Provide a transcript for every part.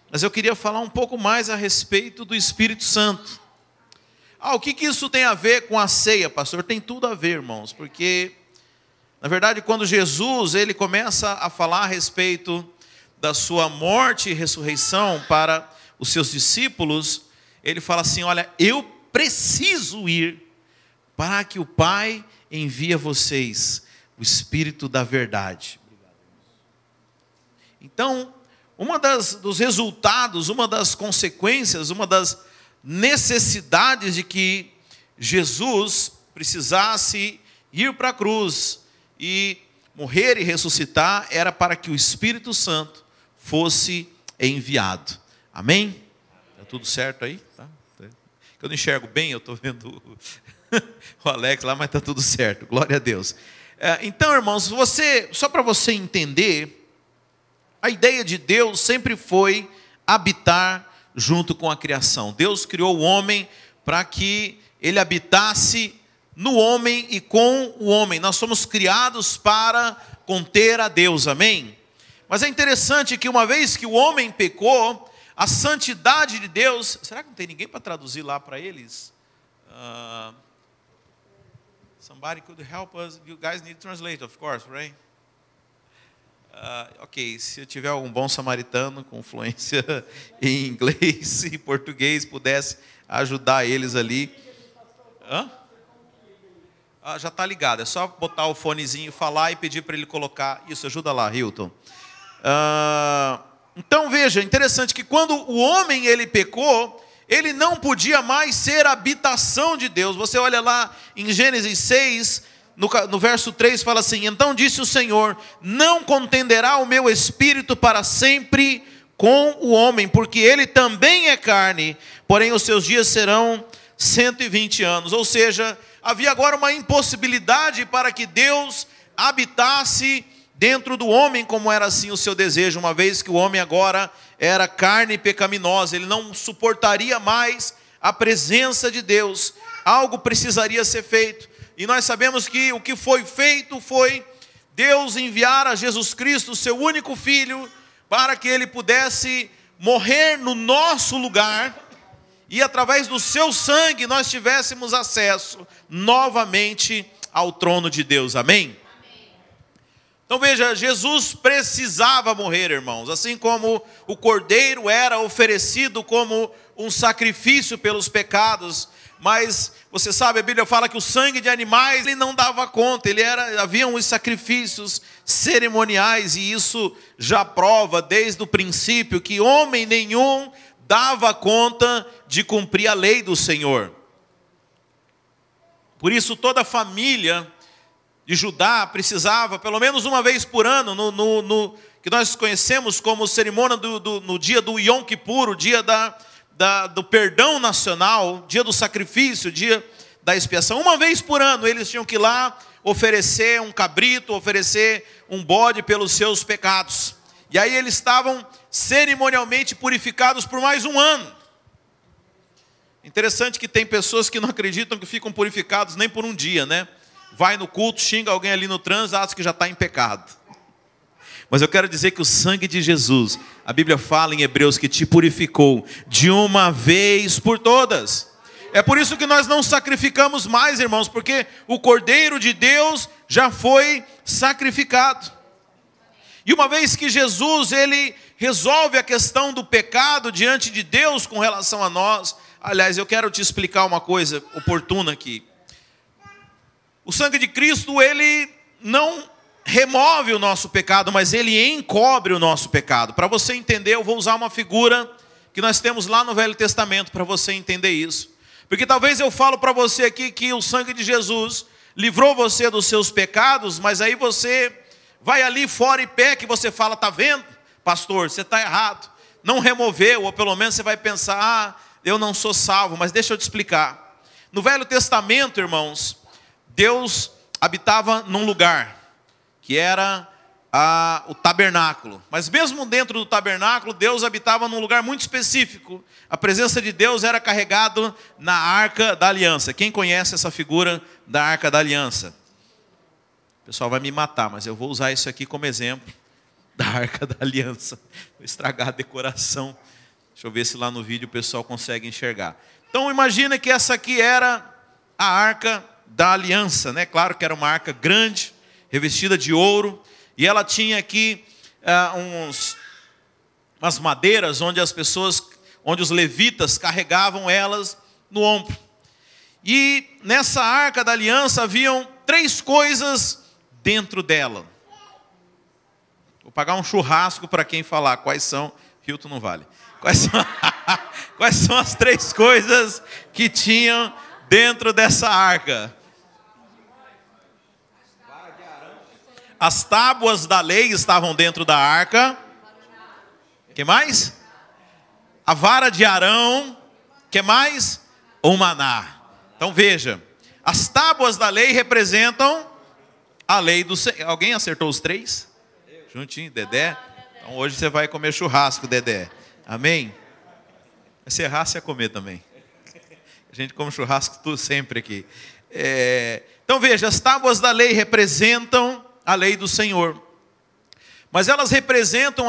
Mas eu queria falar um pouco mais a respeito do Espírito Santo. O que isso tem a ver com a ceia, pastor? Tem tudo a ver, irmãos, porque, na verdade, quando Jesus ele começa a falar a respeito da sua morte e ressurreição para os seus discípulos, ele fala assim: olha, eu preciso ir para que o Pai envie a vocês o Espírito da verdade. Então, dos resultados, uma das consequências, uma das necessidades de que Jesus precisasse ir para a cruz e morrer e ressuscitar, era para que o Espírito Santo fosse enviado. Amém? Está tudo certo aí? Tá? Eu não enxergo bem, eu estou vendo o Alex lá, mas está tudo certo, glória a Deus. Então, irmãos, só para você entender, a ideia de Deus sempre foi habitar junto com a criação. Deus criou o homem para que ele habitasse no homem e com o homem. Nós somos criados para conter a Deus, amém? Mas é interessante que uma vez que o homem pecou, a santidade de Deus... Será que não tem ninguém para traduzir lá para eles? Somebody could help us. You guys need to translate, of course, right? Ok, se eu tiver algum bom samaritano com fluência em inglês e português, pudesse ajudar eles ali. Já está ligado, é só botar o fonezinho, falar e pedir para ele colocar. Isso, ajuda lá, Hilton. Então veja, interessante que quando o homem ele pecou, ele não podia mais ser a habitação de Deus. Você olha lá em Gênesis 6, no verso 3 fala assim: então disse o Senhor, não contenderá o meu espírito para sempre com o homem, porque ele também é carne, porém os seus dias serão 120 anos. Ou seja, havia agora uma impossibilidade para que Deus habitasse dentro do homem, como era assim o seu desejo, uma vez que o homem agora era carne pecaminosa, ele não suportaria mais a presença de Deus, algo precisaria ser feito. E nós sabemos que o que foi feito foi Deus enviar a Jesus Cristo, seu único Filho, para que ele pudesse morrer no nosso lugar, e através do seu sangue nós tivéssemos acesso novamente ao trono de Deus, amém? Então veja, Jesus precisava morrer, irmãos, assim como o cordeiro era oferecido como um sacrifício pelos pecados, mas você sabe, a Bíblia fala que o sangue de animais ele não dava conta, havia uns sacrifícios cerimoniais, e isso já prova desde o princípio que homem nenhum dava conta de cumprir a lei do Senhor. Por isso toda a família de Judá precisava, pelo menos uma vez por ano, que nós conhecemos como cerimônia no dia do Yom Kippur, o dia do perdão nacional, dia do sacrifício, dia da expiação. Uma vez por ano eles tinham que ir lá oferecer um cabrito, oferecer um bode pelos seus pecados. E aí eles estavam cerimonialmente purificados por mais um ano. Interessante que tem pessoas que não acreditam que ficam purificados nem por um dia, né? Vai no culto, xinga alguém ali no trânsito, acha que já está em pecado. Mas eu quero dizer que o sangue de Jesus, a Bíblia fala em Hebreus que te purificou de uma vez por todas. É por isso que nós não sacrificamos mais, irmãos, porque o Cordeiro de Deus já foi sacrificado. E uma vez que Jesus, ele resolve a questão do pecado diante de Deus com relação a nós. Aliás, eu quero te explicar uma coisa oportuna aqui. O sangue de Cristo, ele não remove o nosso pecado, mas ele encobre o nosso pecado. Para você entender, eu vou usar uma figura que nós temos lá no Velho Testamento, para você entender isso. Porque talvez eu falo para você aqui que o sangue de Jesus livrou você dos seus pecados, mas aí você vai ali fora e peca e você fala: está vendo, pastor, você está errado. Não removeu, ou pelo menos você vai pensar: eu não sou salvo. Mas deixa eu te explicar. No Velho Testamento, irmãos, Deus habitava num lugar que era o tabernáculo. Mas mesmo dentro do tabernáculo, Deus habitava num lugar muito específico. A presença de Deus era carregada na Arca da Aliança. Quem conhece essa figura da Arca da Aliança? O pessoal vai me matar, mas eu vou usar isso aqui como exemplo. da Arca da Aliança. Vou estragar a decoração. Deixa eu ver se lá no vídeo o pessoal consegue enxergar. Então imagina que essa aqui era a Arca da Aliança, né? Claro que era uma arca grande, revestida de ouro, e ela tinha aqui umas madeiras onde os levitas carregavam elas no ombro. E nessa Arca da Aliança haviam 3 coisas dentro dela. Vou pagar um churrasco para quem falar quais são. Hilton não vale. Quais são as 3 coisas que tinham dentro dessa arca? As tábuas da lei estavam dentro da arca. Que mais? A vara de Arão. Que mais? O maná. Então veja, as tábuas da lei representam a lei do Senhor. Alguém acertou os 3? Juntinho, Dedé? Então hoje você vai comer churrasco, Dedé. Amém? Se errar, você ia comer também. A gente come churrasco tudo sempre aqui. Então veja, as tábuas da lei representam a lei do Senhor. Mas elas representam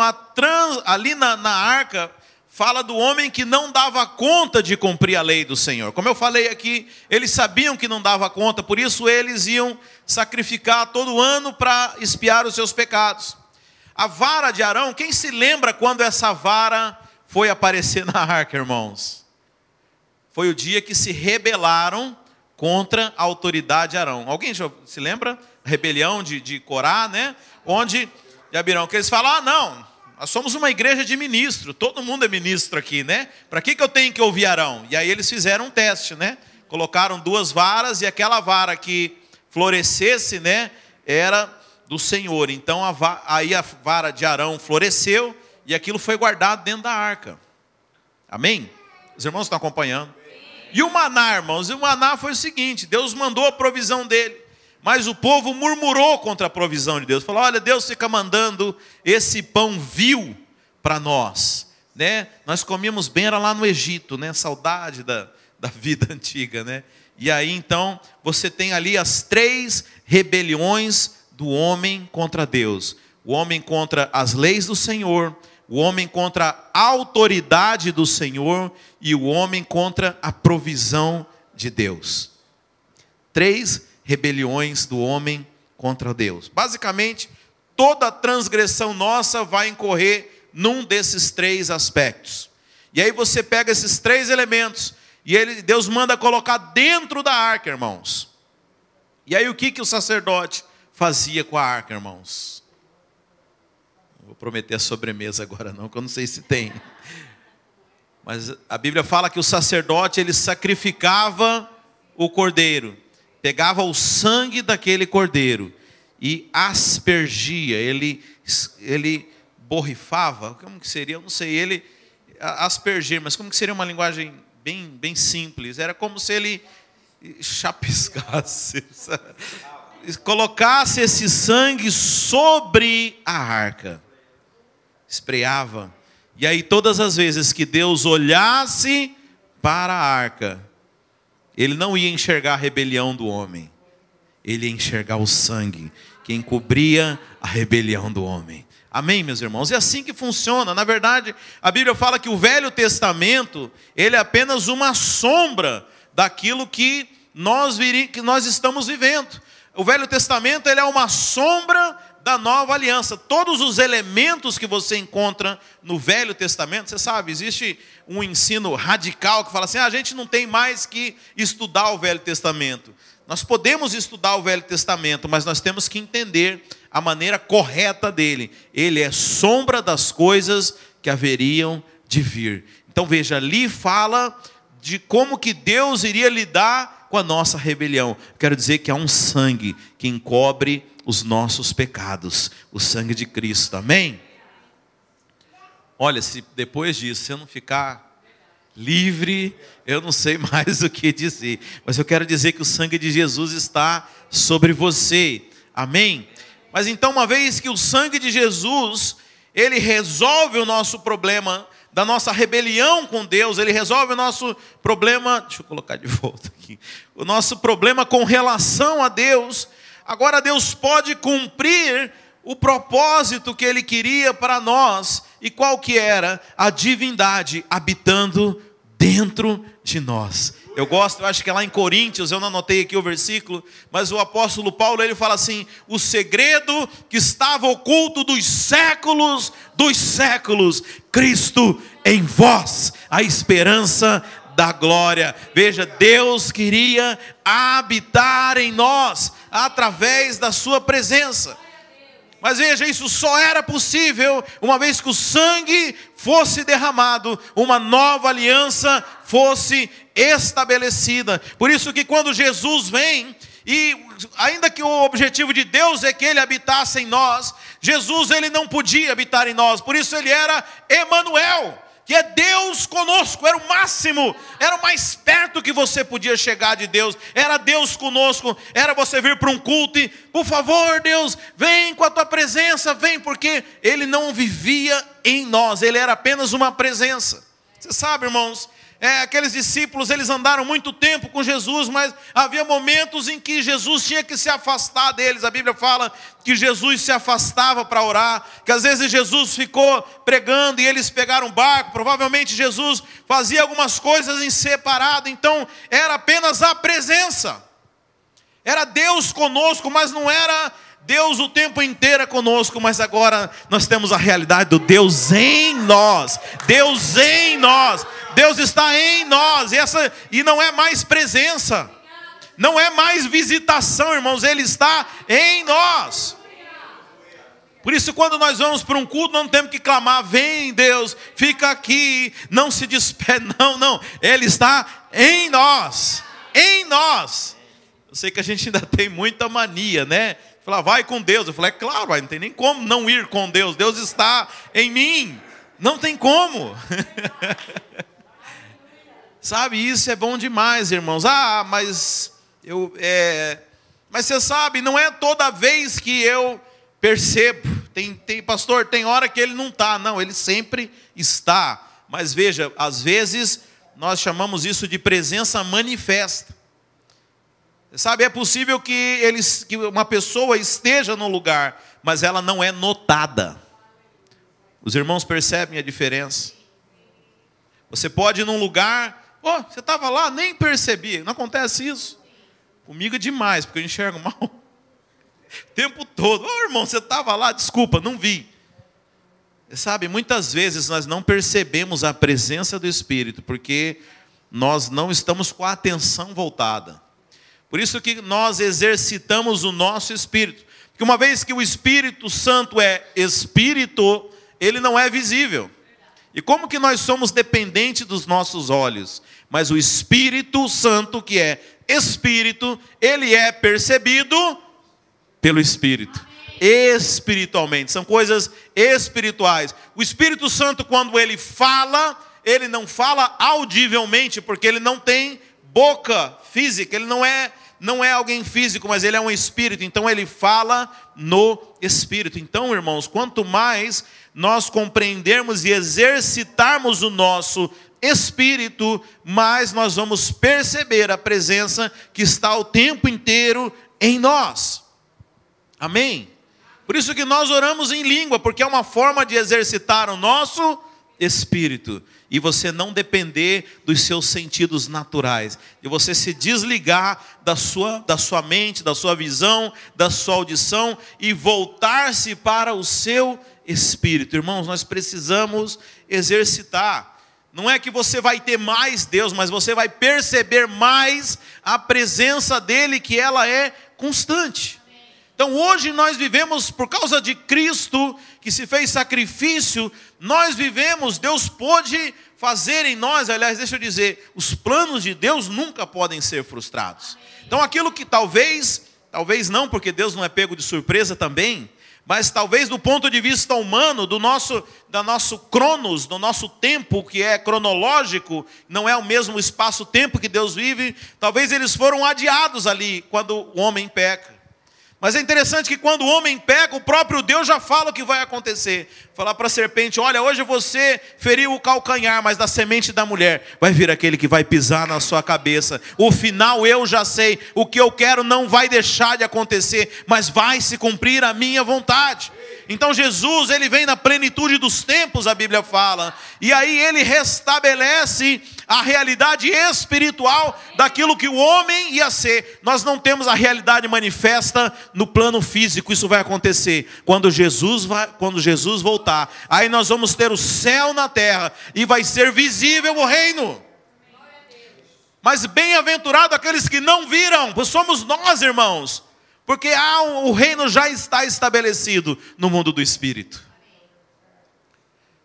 ali na arca, fala do homem que não dava conta de cumprir a lei do Senhor. Como eu falei aqui, eles sabiam que não dava conta, por isso eles iam sacrificar todo ano para expiar os seus pecados. A vara de Arão, quem se lembra quando essa vara foi aparecer na arca, irmãos? Foi o dia que se rebelaram contra a autoridade de Arão. Alguém já se lembra? A rebelião de Corá, né? Onde, de Abirão, que eles falam, não, nós somos uma igreja de ministro, todo mundo é ministro aqui, né? Para que eu tenho que ouvir Arão? E aí eles fizeram um teste, né? Colocaram 2 varas e aquela vara que florescesse, né? Era do Senhor. Então aí a vara de Arão floresceu e aquilo foi guardado dentro da arca. Amém? Os irmãos estão acompanhando? E o maná, irmãos, o maná foi o seguinte, Deus mandou a provisão dele, mas o povo murmurou contra a provisão de Deus. Falou, olha, Deus fica mandando esse pão vil para nós, né? Nós comíamos bem, era lá no Egito, né? Saudade da vida antiga, né? E aí então, você tem ali as 3 rebeliões do homem contra Deus. O homem contra as leis do Senhor, o homem contra a autoridade do Senhor e o homem contra a provisão de Deus. 3 rebeliões do homem contra Deus. Basicamente, toda transgressão nossa vai incorrer num desses 3 aspectos. E aí você pega esses 3 elementos e Deus manda colocar dentro da arca, irmãos. E aí o que o sacerdote fazia com a arca, irmãos? Não vou prometer a sobremesa agora não, que eu não sei se tem. Mas a Bíblia fala que o sacerdote, ele sacrificava o cordeiro, pegava o sangue daquele cordeiro e aspergia, ele borrifava, como que seria? Eu não sei, ele aspergir, mas como que seria uma linguagem bem simples? Era como se ele chapiscasse, colocasse esse sangue sobre a arca, espreava. E aí todas as vezes que Deus olhasse para a arca, Ele não ia enxergar a rebelião do homem, Ele ia enxergar o sangue que encobria a rebelião do homem. Amém, meus irmãos? É assim que funciona. Na verdade, a Bíblia fala que o Velho Testamento, ele é apenas uma sombra daquilo que nós estamos vivendo. O Velho Testamento, ele é uma sombra da nova aliança. Todos os elementos que você encontra no Velho Testamento, você sabe, existe um ensino radical que fala assim, a gente não tem mais que estudar o Velho Testamento. Nós podemos estudar o Velho Testamento, mas nós temos que entender a maneira correta dele. Ele é sombra das coisas que haveriam de vir. Então veja, ali fala de como que Deus iria lidar com a nossa rebelião. Quero dizer que há um sangue que encobre os nossos pecados, o sangue de Cristo, amém? Olha, se depois disso você não ficar livre, eu não sei mais o que dizer, mas eu quero dizer que o sangue de Jesus está sobre você, amém? Mas então, uma vez que o sangue de Jesus, ele resolve o nosso problema da nossa rebelião com Deus, ele resolve o nosso problema, deixa eu colocar de volta aqui, o nosso problema com relação a Deus. Agora Deus pode cumprir o propósito que ele queria para nós, e qual que era? A divindade habitando dentro de nós. Eu acho que é lá em Coríntios, eu não anotei aqui o versículo, mas o apóstolo Paulo, ele fala assim: o segredo que estava oculto dos séculos, Cristo em vós, a esperança da glória. Veja, Deus queria habitar em nós, através da sua presença. Mas veja, isso só era possível uma vez que o sangue fosse derramado, uma nova aliança fosse estabelecida. Por isso que quando Jesus vem, e ainda que o objetivo de Deus é que ele habitasse em nós, Jesus, ele não podia habitar em nós. Por isso ele era Emanuel, que é Deus conosco, era o máximo, era o mais perto que você podia chegar de Deus, era Deus conosco, era você vir para um culto e, por favor Deus, vem com a tua presença, vem, porque ele não vivia em nós, ele era apenas uma presença. Você sabe, irmãos, aqueles discípulos, eles andaram muito tempo com Jesus, mas havia momentos em que Jesus tinha que se afastar deles. A Bíblia fala que Jesus se afastava para orar, que às vezes Jesus ficou pregando e eles pegaram um barco. Provavelmente Jesus fazia algumas coisas em separado, então era apenas a presença. Era Deus conosco, mas não era Deus o tempo inteiro conosco. Mas agora nós temos a realidade do Deus em nós. Deus em nós. Deus está em nós, e não é mais presença, não é mais visitação, irmãos, Ele está em nós. Por isso, quando nós vamos para um culto, não temos que clamar: vem Deus, fica aqui, não se despede, não, Ele está em nós, em nós. Eu sei que a gente ainda tem muita mania, né? Falar, vai com Deus. Eu falei, é claro, não tem nem como não ir com Deus, Deus está em mim, não tem como. Sabe, isso é bom demais, irmãos. Mas você sabe, não é toda vez que eu percebo. Pastor, tem hora que ele não está. Não, ele sempre está. Mas veja, às vezes nós chamamos isso de presença manifesta. Sabe, é possível que uma pessoa esteja no lugar, mas ela não é notada. Os irmãos percebem a diferença? Você pode ir num lugar... você estava lá, nem percebi. Não acontece isso? Comigo é demais, porque eu enxergo mal o tempo todo. Irmão, você estava lá, desculpa, não vi. Sabe, muitas vezes nós não percebemos a presença do Espírito, porque nós não estamos com a atenção voltada. Por isso que nós exercitamos o nosso espírito. Porque uma vez que o Espírito Santo é Espírito, ele não é visível. E como que nós somos dependentes dos nossos olhos? Mas o Espírito Santo, que é Espírito, ele é percebido pelo Espírito. Espiritualmente, são coisas espirituais. O Espírito Santo, quando ele fala, ele não fala audivelmente, porque ele não tem boca física, ele não é alguém físico, mas ele é um espírito, então ele fala no Espírito. Então, irmãos, quanto mais nós compreendermos e exercitarmos o nosso espírito, mais nós vamos perceber a presença que está o tempo inteiro em nós. Amém? Por isso que nós oramos em língua, porque é uma forma de exercitar o nosso espírito. E você não depender dos seus sentidos naturais. E você se desligar da sua mente, da sua visão, da sua audição, e voltar-se para o seu espírito. Irmãos, nós precisamos exercitar. Não é que você vai ter mais Deus, mas você vai perceber mais a presença dele, que ela é constante. Então hoje nós vivemos, por causa de Cristo, que se fez sacrifício, nós vivemos, Deus pôde fazer em nós, aliás, deixa eu dizer, os planos de Deus nunca podem ser frustrados. Então aquilo que talvez não, porque Deus não é pego de surpresa também, mas talvez do ponto de vista humano, do nosso cronos, do nosso tempo, que é cronológico, não é o mesmo espaço-tempo que Deus vive, talvez eles foram adiados ali, quando o homem peca. Mas é interessante que quando o homem peca, o próprio Deus já fala o que vai acontecer. Falar para a serpente: olha, hoje você feriu o calcanhar, mas da semente da mulher vai vir aquele que vai pisar na sua cabeça. O final eu já sei, o que eu quero não vai deixar de acontecer, mas vai se cumprir a minha vontade. Então Jesus, ele vem na plenitude dos tempos, a Bíblia fala, e aí ele restabelece a realidade espiritual daquilo que o homem ia ser. Nós não temos a realidade manifesta no plano físico, isso vai acontecer quando Jesus voltar. Aí nós vamos ter o céu na terra e vai ser visível o reino. Mas bem-aventurado aqueles que não viram, pois somos nós, irmãos. Porque o reino já está estabelecido no mundo do Espírito.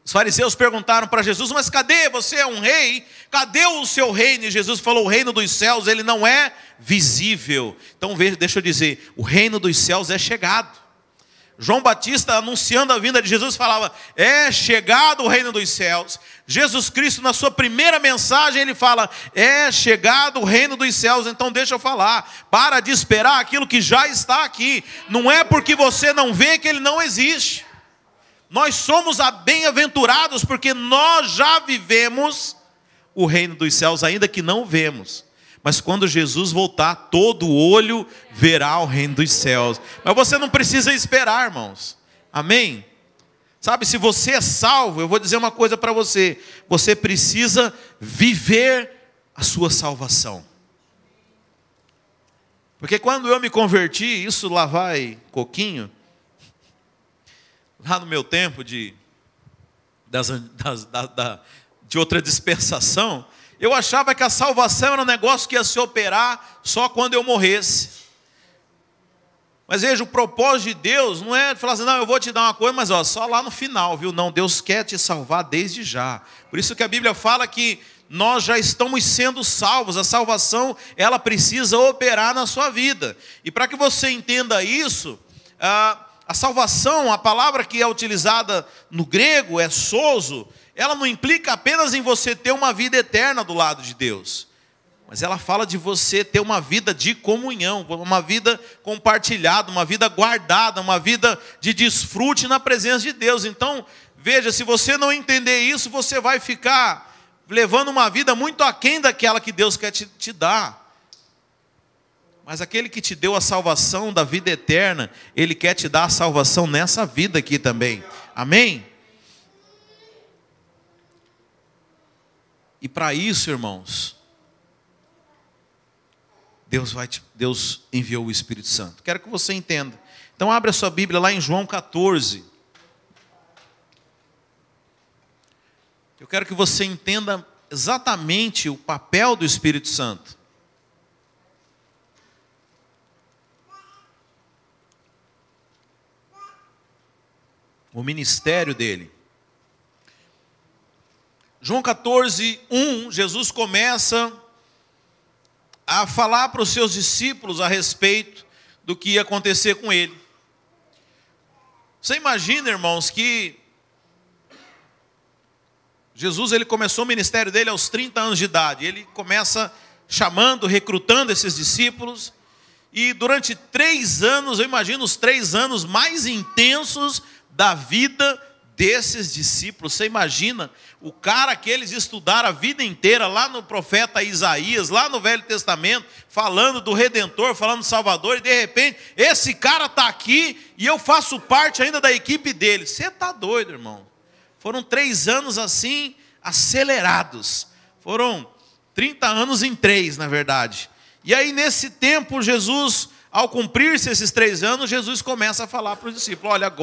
Os fariseus perguntaram para Jesus: mas cadê? Você é um rei? Cadê o seu reino? E Jesus falou: o reino dos céus, ele não é visível. Então deixa eu dizer, o reino dos céus é chegado. João Batista, anunciando a vinda de Jesus, falava: é chegado o reino dos céus. Jesus Cristo, na sua primeira mensagem, ele fala: é chegado o reino dos céus. Então deixa eu falar, para de esperar aquilo que já está aqui. Não é porque você não vê que ele não existe. Nós somos bem-aventurados porque nós já vivemos o reino dos céus, ainda que não vemos. Mas quando Jesus voltar, todo olho verá o reino dos céus. Mas você não precisa esperar, irmãos. Amém? Sabe, se você é salvo, eu vou dizer uma coisa para você. Você precisa viver a sua salvação. Porque quando eu me converti, isso lá vai coquinho. Lá no meu tempo de outra dispensação, eu achava que a salvação era um negócio que ia se operar só quando eu morresse. Mas veja, o propósito de Deus não é falar assim: não, eu vou te dar uma coisa, mas só lá no final, viu? Não, Deus quer te salvar desde já. Por isso que a Bíblia fala que nós já estamos sendo salvos. A salvação, ela precisa operar na sua vida. E para que você entenda isso, a salvação, a palavra que é utilizada no grego é sozo. Ela não implica apenas em você ter uma vida eterna do lado de Deus, mas ela fala de você ter uma vida de comunhão, uma vida compartilhada, uma vida guardada, uma vida de desfrute na presença de Deus. Então, veja, se você não entender isso, você vai ficar levando uma vida muito aquém daquela que Deus quer te dar. Mas aquele que te deu a salvação da vida eterna, Ele quer te dar a salvação nessa vida aqui também. Amém? E para isso, irmãos, Deus enviou o Espírito Santo. Quero que você entenda. Então abre a sua Bíblia lá em João 14. Eu quero que você entenda exatamente o papel do Espírito Santo. O ministério dele. João 14, 1, Jesus começa a falar para os seus discípulos a respeito do que ia acontecer com ele. Você imagina, irmãos, que Jesus, ele começou o ministério dele aos 30 anos de idade. Ele começa chamando, recrutando esses discípulos. E durante 3 anos, eu imagino os 3 anos mais intensos da vida desses discípulos. Você imagina o cara que eles estudaram a vida inteira lá no profeta Isaías, lá no Velho Testamento, falando do Redentor, falando do Salvador, e de repente esse cara está aqui e eu faço parte ainda da equipe dele. Você está doido, irmão? Foram 3 anos assim, acelerados. Foram 30 anos em 3, na verdade. E aí nesse tempo, Jesus, ao cumprir-se esses 3 anos, Jesus começa a falar para os discípulos: olha,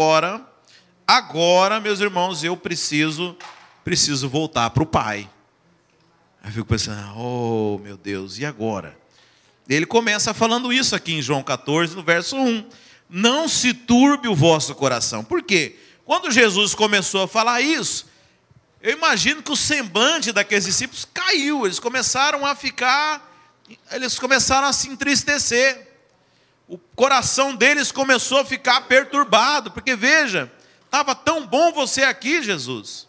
agora, meus irmãos, eu preciso voltar para o Pai. Aí eu fico pensando: oh, meu Deus, e agora? Ele começa falando isso aqui em João 14, no verso 1. Não se turbe o vosso coração. Por quê? Quando Jesus começou a falar isso, eu imagino que o semblante daqueles discípulos caiu. Eles começaram a se entristecer. O coração deles começou a ficar perturbado. Porque veja, estava tão bom você aqui, Jesus.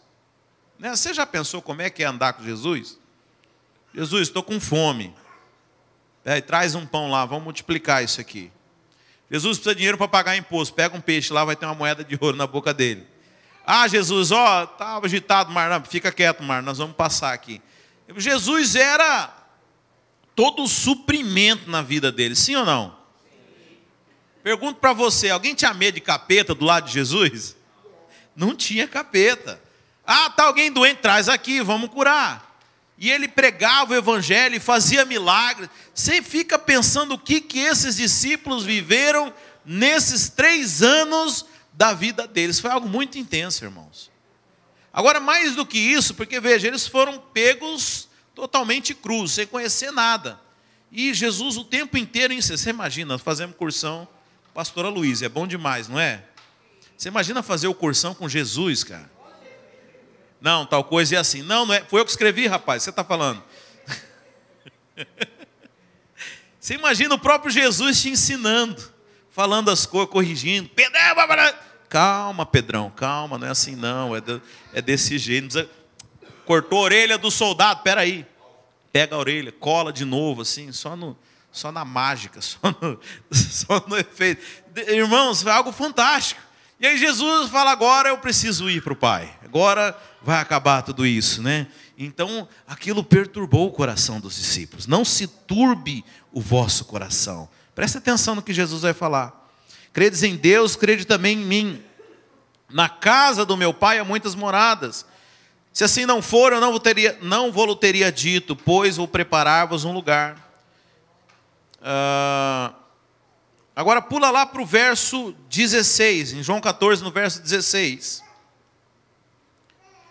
Você já pensou como é que é andar com Jesus? Jesus, estou com fome. Traz um pão lá, vamos multiplicar isso aqui. Jesus precisa de dinheiro para pagar imposto. Pega um peixe lá, vai ter uma moeda de ouro na boca dele. Ah, Jesus, ó, estava agitado o mar. Não, fica quieto, mar, nós vamos passar aqui. Jesus era todo o suprimento na vida dele, sim ou não? Sim. Pergunto para você, alguém tinha medo de capeta do lado de Jesus? Não tinha capeta. Ah, está alguém doente, traz aqui, vamos curar. E ele pregava o evangelho e fazia milagres. Você fica pensando o que esses discípulos viveram nesses 3 anos da vida deles. Foi algo muito intenso, irmãos. Agora, mais do que isso, porque veja, eles foram pegos totalmente crus, sem conhecer nada. E Jesus o tempo inteiro ensina. Você imagina, nós fazemos cursão, pastora Luísa, é bom demais, não é? Você imagina fazer o cursão com Jesus, cara? Não, tal coisa é assim. Não, não é. Foi eu que escrevi, rapaz, você está falando. Você imagina o próprio Jesus te ensinando, falando as coisas, corrigindo. Calma, Pedrão, calma, não é assim não, é desse jeito. Cortou a orelha do soldado, espera aí. Pega a orelha, cola de novo, assim, só na mágica, só no efeito. Irmãos, é algo fantástico. E aí Jesus fala, agora eu preciso ir para o Pai. Agora vai acabar tudo isso, né? Então, aquilo perturbou o coração dos discípulos. Não se turbe o vosso coração. Presta atenção no que Jesus vai falar. Credes em Deus, crede também em mim. Na casa do meu Pai há muitas moradas. Se assim não for, eu não vou teria dito, pois vou preparar-vos um lugar. Agora pula lá para o verso 16, em João 14, no verso 16.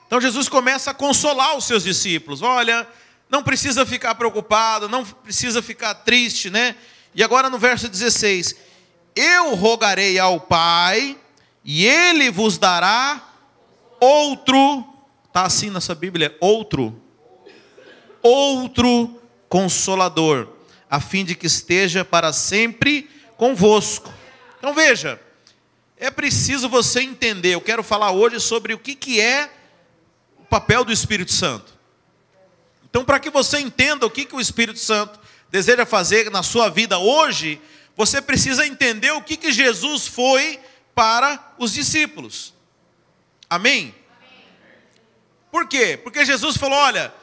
Então Jesus começa a consolar os seus discípulos. Olha, não precisa ficar preocupado, não precisa ficar triste, né? E agora no verso 16. Eu rogarei ao Pai, e Ele vos dará outro, está assim na sua Bíblia, outro Consolador, a fim de que esteja para sempre convosco. Então veja, é preciso você entender, eu quero falar hoje sobre o que é o papel do Espírito Santo. Então, para que você entenda o que o Espírito Santo deseja fazer na sua vida hoje, você precisa entender o que Jesus foi para os discípulos. Amém? Por quê? Porque Jesus falou, olha,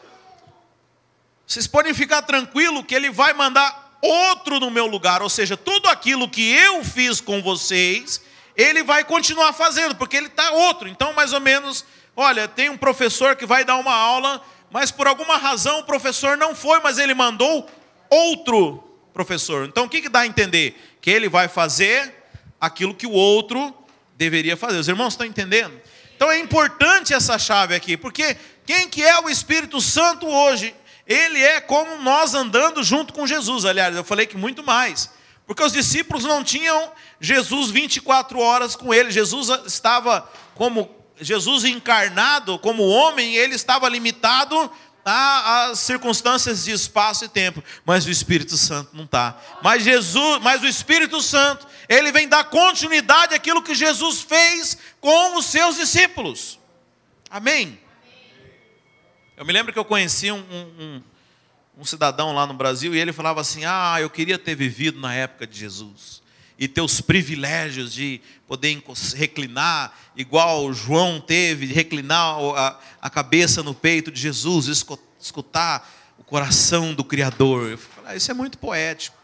vocês podem ficar tranquilos que Ele vai mandar outro no meu lugar, ou seja, tudo aquilo que eu fiz com vocês, Ele vai continuar fazendo, porque Ele está outro. Então, mais ou menos, olha, tem um professor que vai dar uma aula, mas por alguma razão o professor não foi, mas ele mandou outro professor. Então, o que dá a entender? Que ele vai fazer aquilo que o outro deveria fazer. Os irmãos estão entendendo? Então, é importante essa chave aqui, porque quem que é o Espírito Santo hoje? Ele é como nós andando junto com Jesus. Aliás, eu falei que muito mais. Porque os discípulos não tinham Jesus 24 horas com ele. Jesus estava como Jesus encarnado, como homem, ele estava limitado às circunstâncias de espaço e tempo. Mas o Espírito Santo não está. Mas o Espírito Santo, ele vem dar continuidade àquilo que Jesus fez com os seus discípulos. Amém? Eu me lembro que eu conheci um cidadão lá no Brasil e ele falava assim, eu queria ter vivido na época de Jesus e ter os privilégios de poder reclinar, igual João teve, de reclinar a cabeça no peito de Jesus, escutar o coração do Criador. Eu falei, isso é muito poético,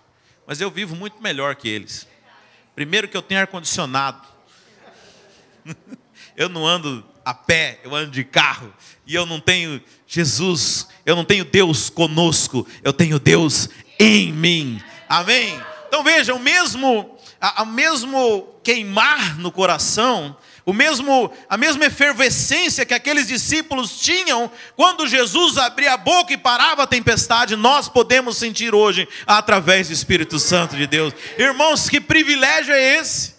mas eu vivo muito melhor que eles. Primeiro que eu tenho ar-condicionado. Eu não ando a pé, eu ando de carro. E eu não tenho Jesus, eu não tenho Deus conosco, eu tenho Deus em mim. Amém? Então veja, o mesmo queimar no coração, a mesma efervescência que aqueles discípulos tinham, quando Jesus abria a boca e parava a tempestade, nós podemos sentir hoje, através do Espírito Santo de Deus. Irmãos, que privilégio é esse?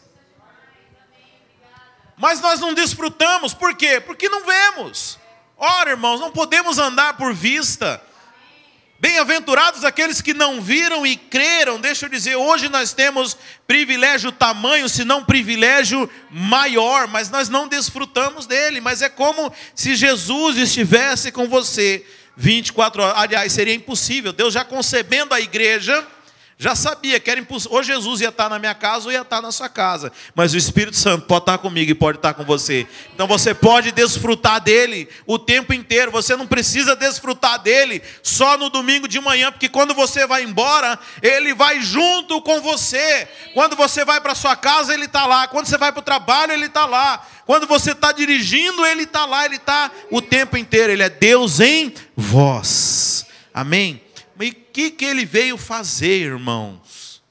Mas nós não desfrutamos, por quê? Porque não vemos. Ora, irmãos, não podemos andar por vista. Bem-aventurados aqueles que não viram e creram. Deixa eu dizer, hoje nós temos privilégio tamanho, se não privilégio maior, mas nós não desfrutamos dele. Mas é como se Jesus estivesse com você 24 horas. Aliás, seria impossível. Deus já concebendo a igreja, Já sabia que era impossível. Ou Jesus ia estar na minha casa ou ia estar na sua casa. Mas o Espírito Santo pode estar comigo e pode estar com você. Então você pode desfrutar dele o tempo inteiro. Você não precisa desfrutar dele só no domingo de manhã, porque quando você vai embora, ele vai junto com você. Quando você vai para sua casa, ele está lá. Quando você vai para o trabalho, ele está lá. Quando você está dirigindo, ele está lá. Ele está o tempo inteiro. Ele é Deus em vós. Amém? Mas o que ele veio fazer, irmãos?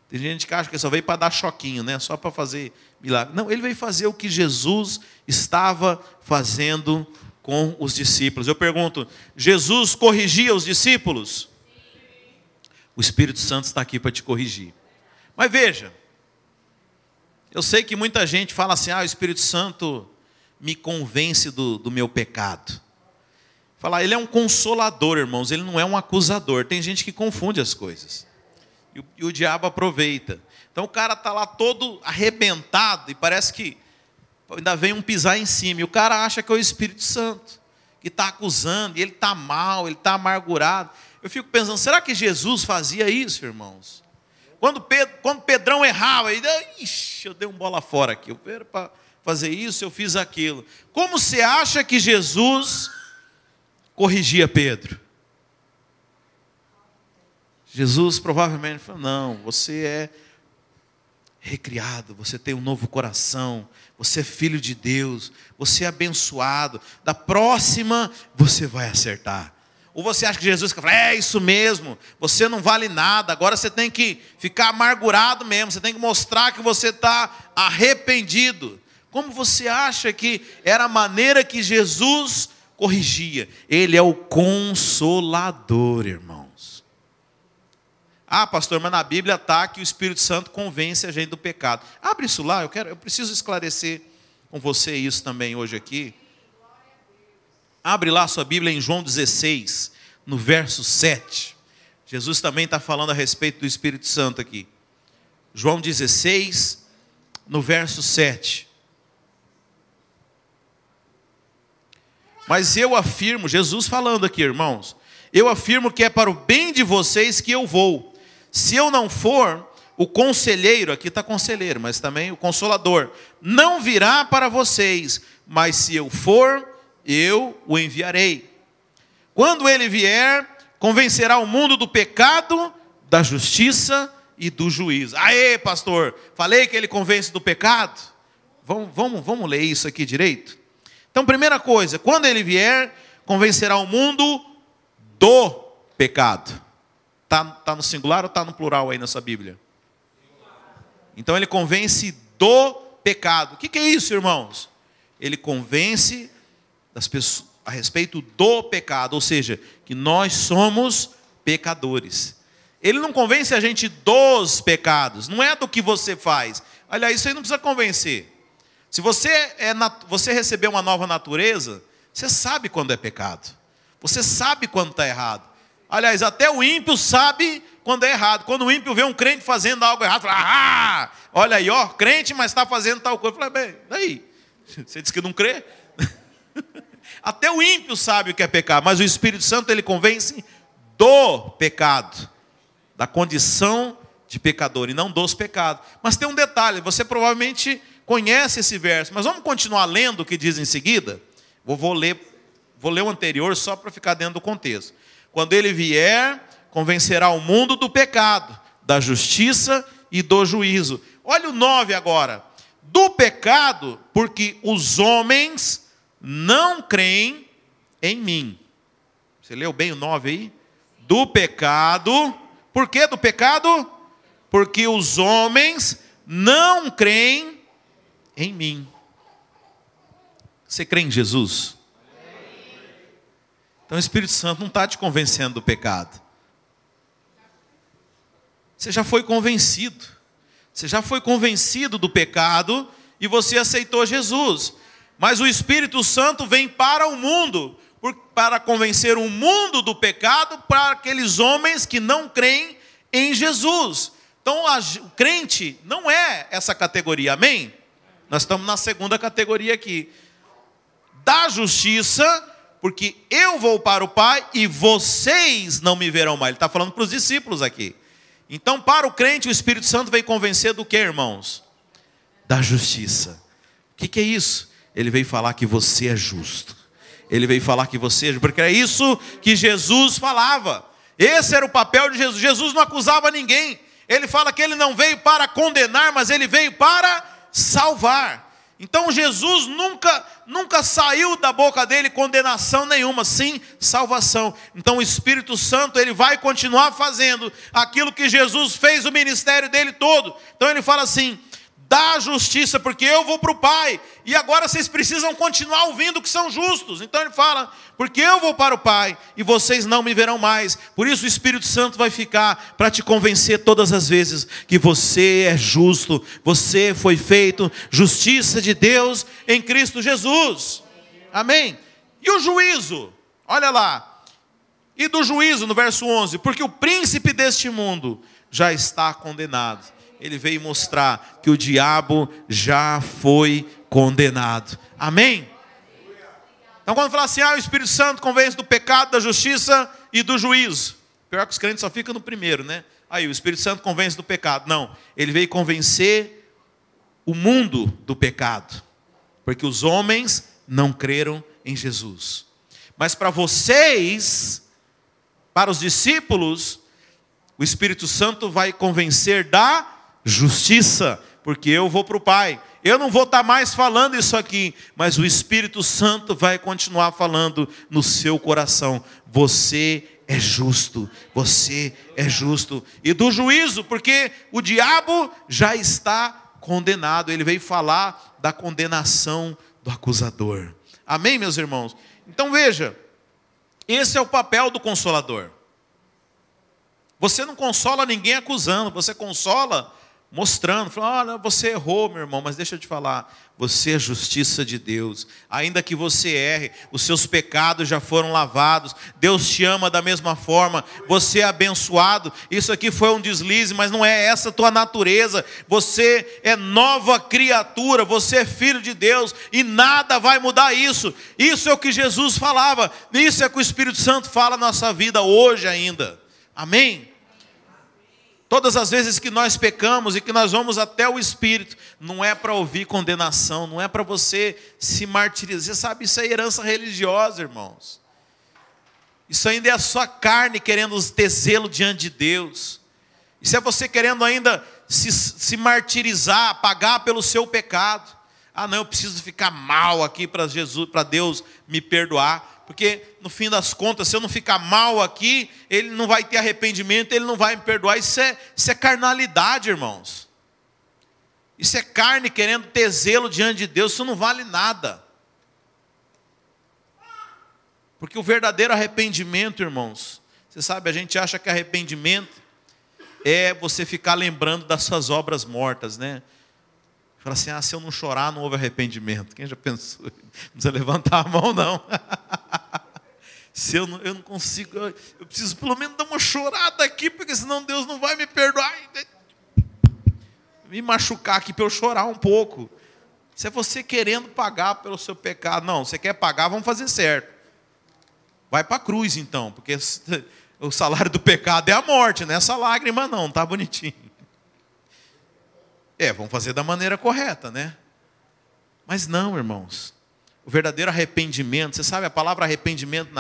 Tem gente que acha que só veio para dar choquinho, né? Só para fazer milagre. Não, ele veio fazer o que Jesus estava fazendo com os discípulos. Eu pergunto, Jesus corrigia os discípulos? O Espírito Santo está aqui para te corrigir. Mas veja, eu sei que muita gente fala assim, o Espírito Santo me convence do meu pecado. Falar, ele é um consolador, irmãos, ele não é um acusador. Tem gente que confunde as coisas. E o diabo aproveita. Então o cara está lá todo arrebentado e parece que ainda vem um pisar em cima. E o cara acha que é o Espírito Santo, que está acusando, e ele está mal, ele está amargurado. Eu fico pensando, será que Jesus fazia isso, irmãos? Quando Pedrão errava, ele eu dei um bola fora aqui. Eu era para fazer isso, eu fiz aquilo. Como você acha que Jesus corrigia Pedro? Jesus provavelmente falou, não, você é recriado, você tem um novo coração, você é filho de Deus, você é abençoado, da próxima você vai acertar. Ou você acha que Jesus fala, é isso mesmo, você não vale nada, agora você tem que ficar amargurado mesmo, você tem que mostrar que você está arrependido. Como você acha que era a maneira que Jesus corrigia? Ele é o consolador, irmãos. Pastor, mas na Bíblia está que o Espírito Santo convence a gente do pecado. Abre isso lá, eu preciso esclarecer com você isso também hoje aqui. Abre lá a sua Bíblia em João 16, no verso 7. Jesus também está falando a respeito do Espírito Santo aqui. João 16, no verso 7. Mas eu afirmo, Jesus falando aqui, irmãos, eu afirmo que é para o bem de vocês que eu vou. Se eu não for, o conselheiro, aqui está conselheiro, mas também o consolador, não virá para vocês, mas se eu for, eu o enviarei. Quando ele vier, convencerá o mundo do pecado, da justiça e do juízo. Aê, pastor, falei que ele convence do pecado? Vamos ler isso aqui direito? Então, primeira coisa, quando ele vier, convencerá o mundo do pecado. Está no singular ou está no plural aí na sua Bíblia? Então ele convence do pecado. O que é isso, irmãos? Ele convence das pessoas a respeito do pecado, ou seja, que nós somos pecadores. Ele não convence a gente dos pecados, não é do que você faz. Aliás, isso aí não precisa convencer. Se você recebeu uma nova natureza, você sabe quando é pecado. Você sabe quando está errado. Aliás, até o ímpio sabe quando é errado. Quando o ímpio vê um crente fazendo algo errado, fala, olha aí, crente, mas está fazendo tal coisa. Fala, bem, daí? Você disse que não crê? Até o ímpio sabe o que é pecado, mas o Espírito Santo ele convence do pecado, da condição de pecador e não dos pecados. Mas tem um detalhe, você provavelmente conhece esse verso, mas vamos continuar lendo o que diz em seguida? Vou ler o anterior só para ficar dentro do contexto. Quando ele vier, convencerá o mundo do pecado, da justiça e do juízo. Olha o 9 agora. Do pecado, porque os homens não creem em mim. Você leu bem o 9 aí? Do pecado. Por que do pecado? Porque os homens não creem em mim. Você crê em Jesus? Então o Espírito Santo não está te convencendo do pecado. Você já foi convencido. Você já foi convencido do pecado e você aceitou Jesus. Mas o Espírito Santo vem para o mundo, para convencer o mundo do pecado, para aqueles homens que não creem em Jesus. Então o crente não é essa categoria, amém? Nós estamos na segunda categoria aqui. Da justiça, porque eu vou para o Pai e vocês não me verão mais. Ele está falando para os discípulos aqui. Então, para o crente, o Espírito Santo veio convencer do que, irmãos? Da justiça. O que é isso? Ele veio falar que você é justo. Ele veio falar que você é justo, porque é isso que Jesus falava. Esse era o papel de Jesus. Jesus não acusava ninguém. Ele fala que ele não veio para condenar, mas ele veio para salvar. Então Jesus nunca saiu da boca dele condenação nenhuma, sim salvação. Então o Espírito Santo, ele vai continuar fazendo aquilo que Jesus fez o ministério dele todo. Então ele fala assim: dá justiça, porque eu vou para o Pai, e agora vocês precisam continuar ouvindo que são justos. Então ele fala: porque eu vou para o Pai, e vocês não me verão mais. Por isso o Espírito Santo vai ficar para te convencer todas as vezes que você é justo, você foi feito justiça de Deus em Cristo Jesus. Amém? E o juízo? Olha lá. E do juízo, no verso 11: porque o príncipe deste mundo já está condenado. Ele veio mostrar que o diabo já foi condenado. Amém? Então quando fala assim, o Espírito Santo convence do pecado, da justiça e do juízo. Pior que os crentes só ficam no primeiro, né? Aí o Espírito Santo convence do pecado. Não, ele veio convencer o mundo do pecado. Porque os homens não creram em Jesus. Mas para vocês, para os discípulos, o Espírito Santo vai convencer da justiça, porque eu vou para o Pai. Eu não vou estar mais falando isso aqui, mas o Espírito Santo vai continuar falando no seu coração: você é justo, você é justo. E do juízo, porque o diabo já está condenado. Ele veio falar da condenação do acusador. Amém, meus irmãos? Então veja, esse é o papel do Consolador. Você não consola ninguém acusando, você consola mostrando, falando: olha, você errou, meu irmão, mas deixa eu te falar, você é justiça de Deus. Ainda que você erre, os seus pecados já foram lavados. Deus te ama da mesma forma. Você é abençoado. Isso aqui foi um deslize, mas não é essa a tua natureza. Você é nova criatura. Você é filho de Deus e nada vai mudar isso. Isso é o que Jesus falava. Isso é o que o Espírito Santo fala na nossa vida hoje ainda. Amém? Todas as vezes que nós pecamos e que nós vamos até o Espírito, não é para ouvir condenação, não é para você se martirizar. Você sabe, isso é herança religiosa, irmãos. Isso ainda é a sua carne querendo ter zelo diante de Deus. Isso é você querendo ainda se martirizar, pagar pelo seu pecado. Não, eu preciso ficar mal aqui para Deus me perdoar. Porque no fim das contas, se eu não ficar mal aqui, ele não vai ter arrependimento, ele não vai me perdoar. Isso é carnalidade, irmãos. Isso é carne querendo ter zelo diante de Deus. Isso não vale nada. Porque o verdadeiro arrependimento, irmãos, você sabe, a gente acha que arrependimento é você ficar lembrando das suas obras mortas, né? Fala assim: se eu não chorar, não houve arrependimento. Quem já pensou? Não precisa levantar a mão, não. Se eu não consigo, eu preciso pelo menos dar uma chorada aqui, porque senão Deus não vai me perdoar. Me machucar aqui para eu chorar um pouco. Isso é você querendo pagar pelo seu pecado. Não, você quer pagar, vamos fazer certo. Vai para a cruz então, porque o salário do pecado é a morte, não é essa lágrima não, tá bonitinho. Vamos fazer da maneira correta, né? Mas não, irmãos. O verdadeiro arrependimento, você sabe, a palavra arrependimento,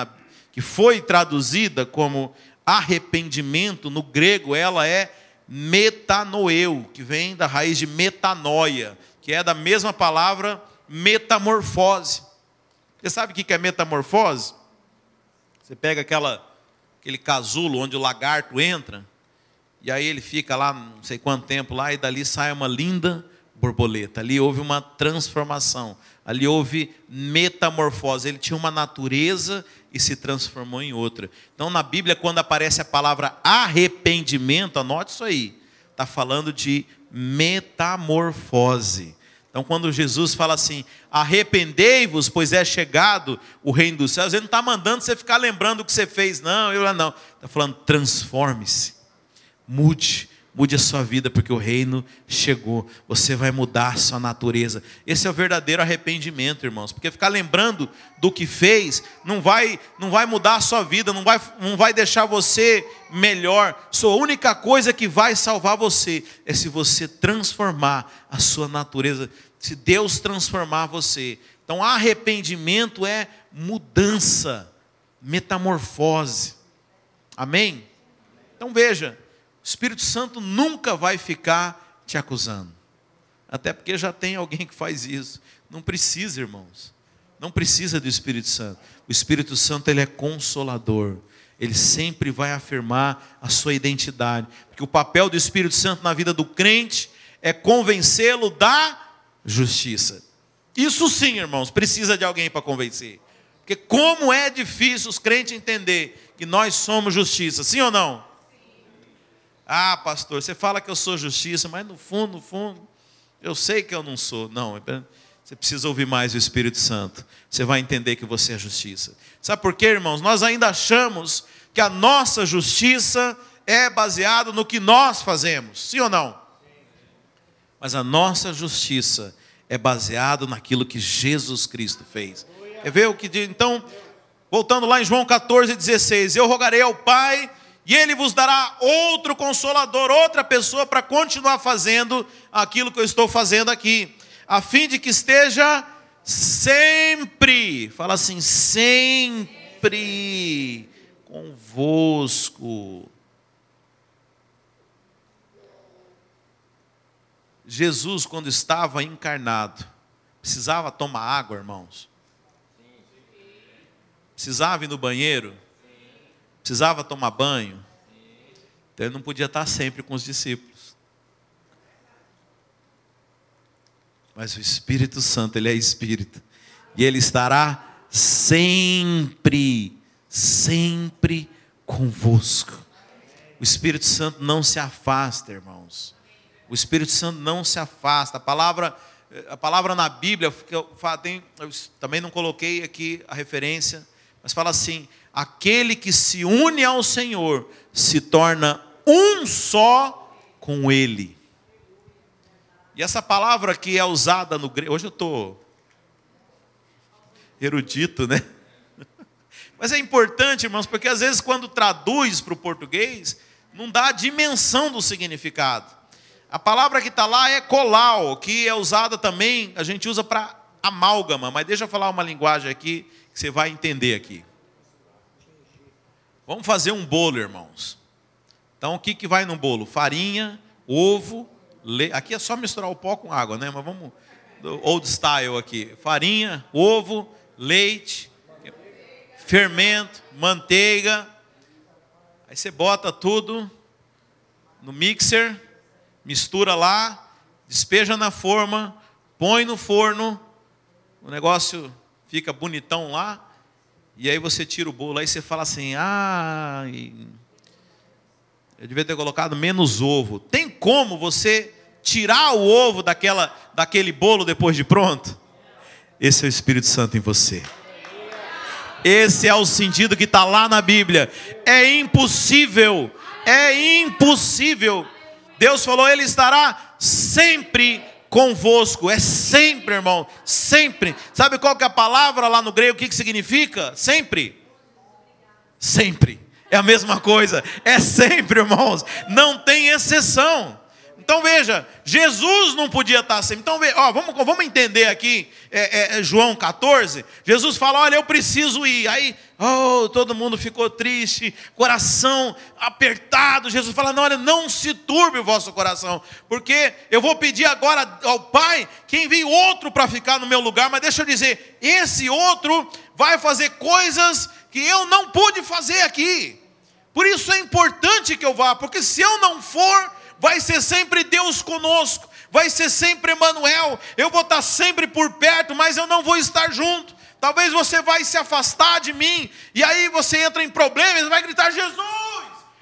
que foi traduzida como arrependimento, no grego, ela é metanoeu, que vem da raiz de metanoia, que é da mesma palavra metamorfose. Você sabe o que é metamorfose? Você pega aquele casulo onde o lagarto entra, e aí ele fica lá, não sei quanto tempo lá, e dali sai uma linda borboleta. Ali houve uma transformação. Ali houve metamorfose. Ele tinha uma natureza e se transformou em outra. Então, na Bíblia, quando aparece a palavra arrependimento, anote isso aí. Está falando de metamorfose. Então, quando Jesus fala assim: arrependei-vos, pois é chegado o reino dos céus, ele não está mandando você ficar lembrando o que você fez. Não. Está falando: transforme-se. Mude, mude a sua vida, porque o reino chegou. Você vai mudar a sua natureza. Esse é o verdadeiro arrependimento, irmãos. Porque ficar lembrando do que fez não vai mudar a sua vida, não vai deixar você melhor. A única coisa que vai salvar você é se você transformar a sua natureza, se Deus transformar você. Então, arrependimento é mudança, metamorfose. Amém? Então veja, o Espírito Santo nunca vai ficar te acusando. Até porque já tem alguém que faz isso. Não precisa, irmãos. Não precisa do Espírito Santo. O Espírito Santo, ele é consolador. Ele sempre vai afirmar a sua identidade. Porque o papel do Espírito Santo na vida do crente é convencê-lo da justiça. Isso sim, irmãos, precisa de alguém para convencer. Porque como é difícil os crentes entender que nós somos justiça, sim ou não? Ah, pastor, você fala que eu sou justiça, mas no fundo, eu sei que eu não sou. Não, você precisa ouvir mais o Espírito Santo. Você vai entender que você é justiça. Sabe por quê, irmãos? Nós ainda achamos que a nossa justiça é baseada no que nós fazemos, sim ou não? Mas a nossa justiça é baseada naquilo que Jesus Cristo fez. Quer ver o que diz? Então, voltando lá em João 14,16, eu rogarei ao Pai, e Ele vos dará outro consolador, outra pessoa para continuar fazendo aquilo que eu estou fazendo aqui, a fim de que esteja sempre, fala assim, sempre convosco. Jesus, quando estava encarnado, precisava tomar água, irmãos? Precisava ir no banheiro? Precisava tomar banho? Então ele não podia estar sempre com os discípulos. Mas o Espírito Santo, ele é Espírito. E ele estará sempre convosco. O Espírito Santo não se afasta, irmãos. O Espírito Santo não se afasta. A palavra na Bíblia, eu também não coloquei aqui a referência, mas fala assim, aquele que se une ao Senhor se torna um só com Ele. E essa palavra que é usada no grego, hoje eu estou erudito, né? Mas é importante, irmãos, porque às vezes quando traduz para o português, não dá a dimensão do significado. A palavra que está lá é colau, que é usada também, a gente usa para amálgama, mas deixa eu falar uma linguagem aqui, que você vai entender aqui. Vamos fazer um bolo, irmãos. Então o que vai no bolo? Farinha, ovo, leite. Aqui é só misturar o pó com água, né? Mas vamos, old style aqui. Farinha, ovo, leite, fermento, manteiga. Aí você bota tudo no mixer, mistura lá, despeja na forma, põe no forno, o negócio fica bonitão lá, e aí você tira o bolo, aí você fala assim, eu devia ter colocado menos ovo. Tem como você tirar o ovo daquele bolo depois de pronto? Esse é o Espírito Santo em você. Esse é o sentido que está lá na Bíblia. É impossível. Deus falou, Ele estará sempre convosco. É sempre, irmão, sempre. Sabe qual que é a palavra lá no grego, o que significa? Sempre. Sempre. É a mesma coisa. É sempre, irmãos. Não tem exceção. Então veja, Jesus não podia estar sempre. Então vamos entender aqui, João 14. Jesus fala, olha, eu preciso ir. Aí, todo mundo ficou triste, coração apertado. Jesus fala, não, olha, não se turbe o vosso coração, porque eu vou pedir agora ao Pai que envie outro para ficar no meu lugar. Mas deixa eu dizer, esse outro vai fazer coisas que eu não pude fazer aqui. Por isso é importante que eu vá, porque se eu não for, vai ser sempre Deus conosco, vai ser sempre Emanuel. Eu vou estar sempre por perto, mas eu não vou estar junto. Talvez você vai se afastar de mim, e aí você entra em problemas, vai gritar Jesus,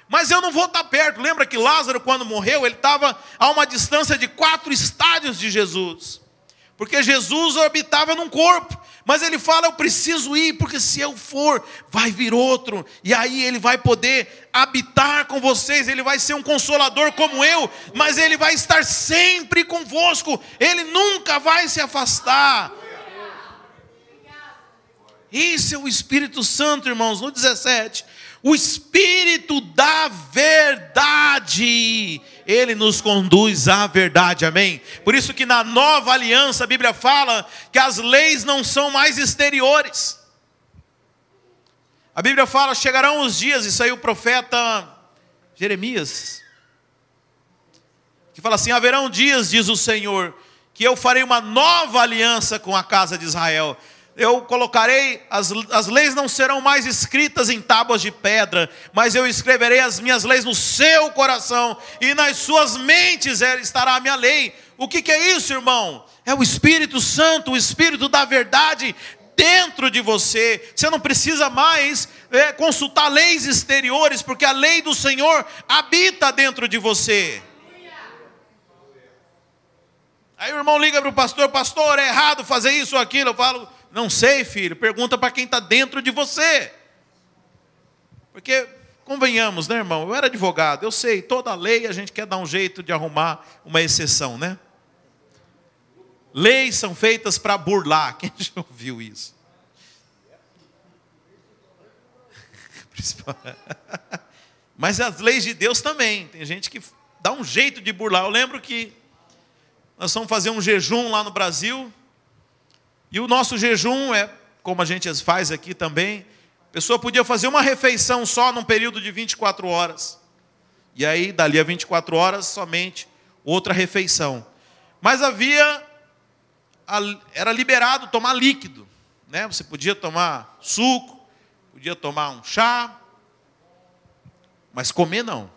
mas eu não vou estar perto. Lembra que Lázaro, quando morreu, ele estava a uma distância de 4 estádios de Jesus, porque Jesus habitava num corpo, Mas ele fala, eu preciso ir, porque se eu for, vai vir outro. E aí ele vai poder habitar com vocês, ele vai ser um consolador como eu, mas ele vai estar sempre convosco, ele nunca vai se afastar. Esse é o Espírito Santo, irmãos, no 17. O Espírito da verdade, ele nos conduz à verdade, amém? Por isso que na nova aliança a Bíblia fala que as leis não são mais exteriores. A Bíblia fala, chegarão os dias, isso aí o profeta Jeremias, que fala assim, haverão dias, diz o Senhor, que eu farei uma nova aliança com a casa de Israel. Eu colocarei, as leis não serão mais escritas em tábuas de pedra, mas eu escreverei as minhas leis no seu coração, e nas suas mentes estará a minha lei. O que é isso, irmão? É o Espírito Santo, o Espírito da verdade dentro de você. Você não precisa mais consultar leis exteriores, porque a lei do Senhor habita dentro de você. Aí o irmão liga para o pastor, pastor, é errado fazer isso ou aquilo. Eu falo, não sei, filho, pergunta para quem está dentro de você. Porque, convenhamos, né, irmão? Eu era advogado, eu sei, toda lei a gente quer dar um jeito de arrumar uma exceção, né? Leis são feitas para burlar. Quem já ouviu isso? Mas as leis de Deus também. Tem gente que dá um jeito de burlar. Eu lembro que nós fomos fazer um jejum lá no Brasil. E o nosso jejum é, como a gente faz aqui também, a pessoa podia fazer uma refeição só num período de 24 horas. E aí, dali a 24 horas, somente outra refeição. Mas era liberado tomar líquido, né? Você podia tomar suco, podia tomar um chá, mas comer não.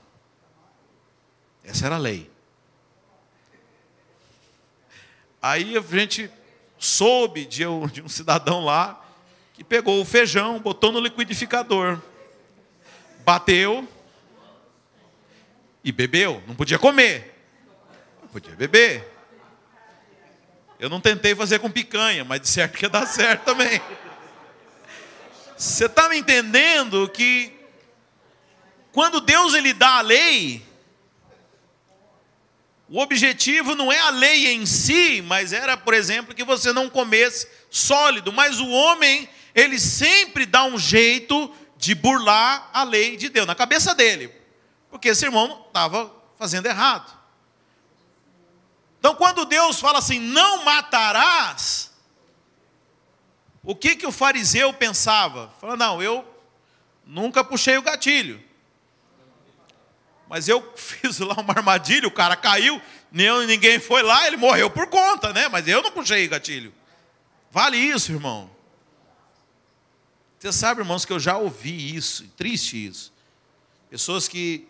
Essa era a lei. Aí a gente soube de um cidadão lá que pegou o feijão, botou no liquidificador, bateu e bebeu. Não podia comer, não podia beber. Eu não tentei fazer com picanha, mas de certo que ia dar certo também. Você está me entendendo que quando Deus ele dá a lei, o objetivo não é a lei em si, mas era, por exemplo, que você não comesse sólido. Mas o homem, ele sempre dá um jeito de burlar a lei de Deus, na cabeça dele. Porque esse irmão estava fazendo errado. Então, quando Deus fala assim, não matarás, o que o fariseu pensava? Fala, não, eu nunca puxei o gatilho. Mas eu fiz lá uma armadilha, o cara caiu, ninguém foi lá, ele morreu por conta, né? Mas eu não puxei o gatilho. Vale isso, irmão. Você sabe, irmãos, que eu já ouvi isso, triste isso. Pessoas que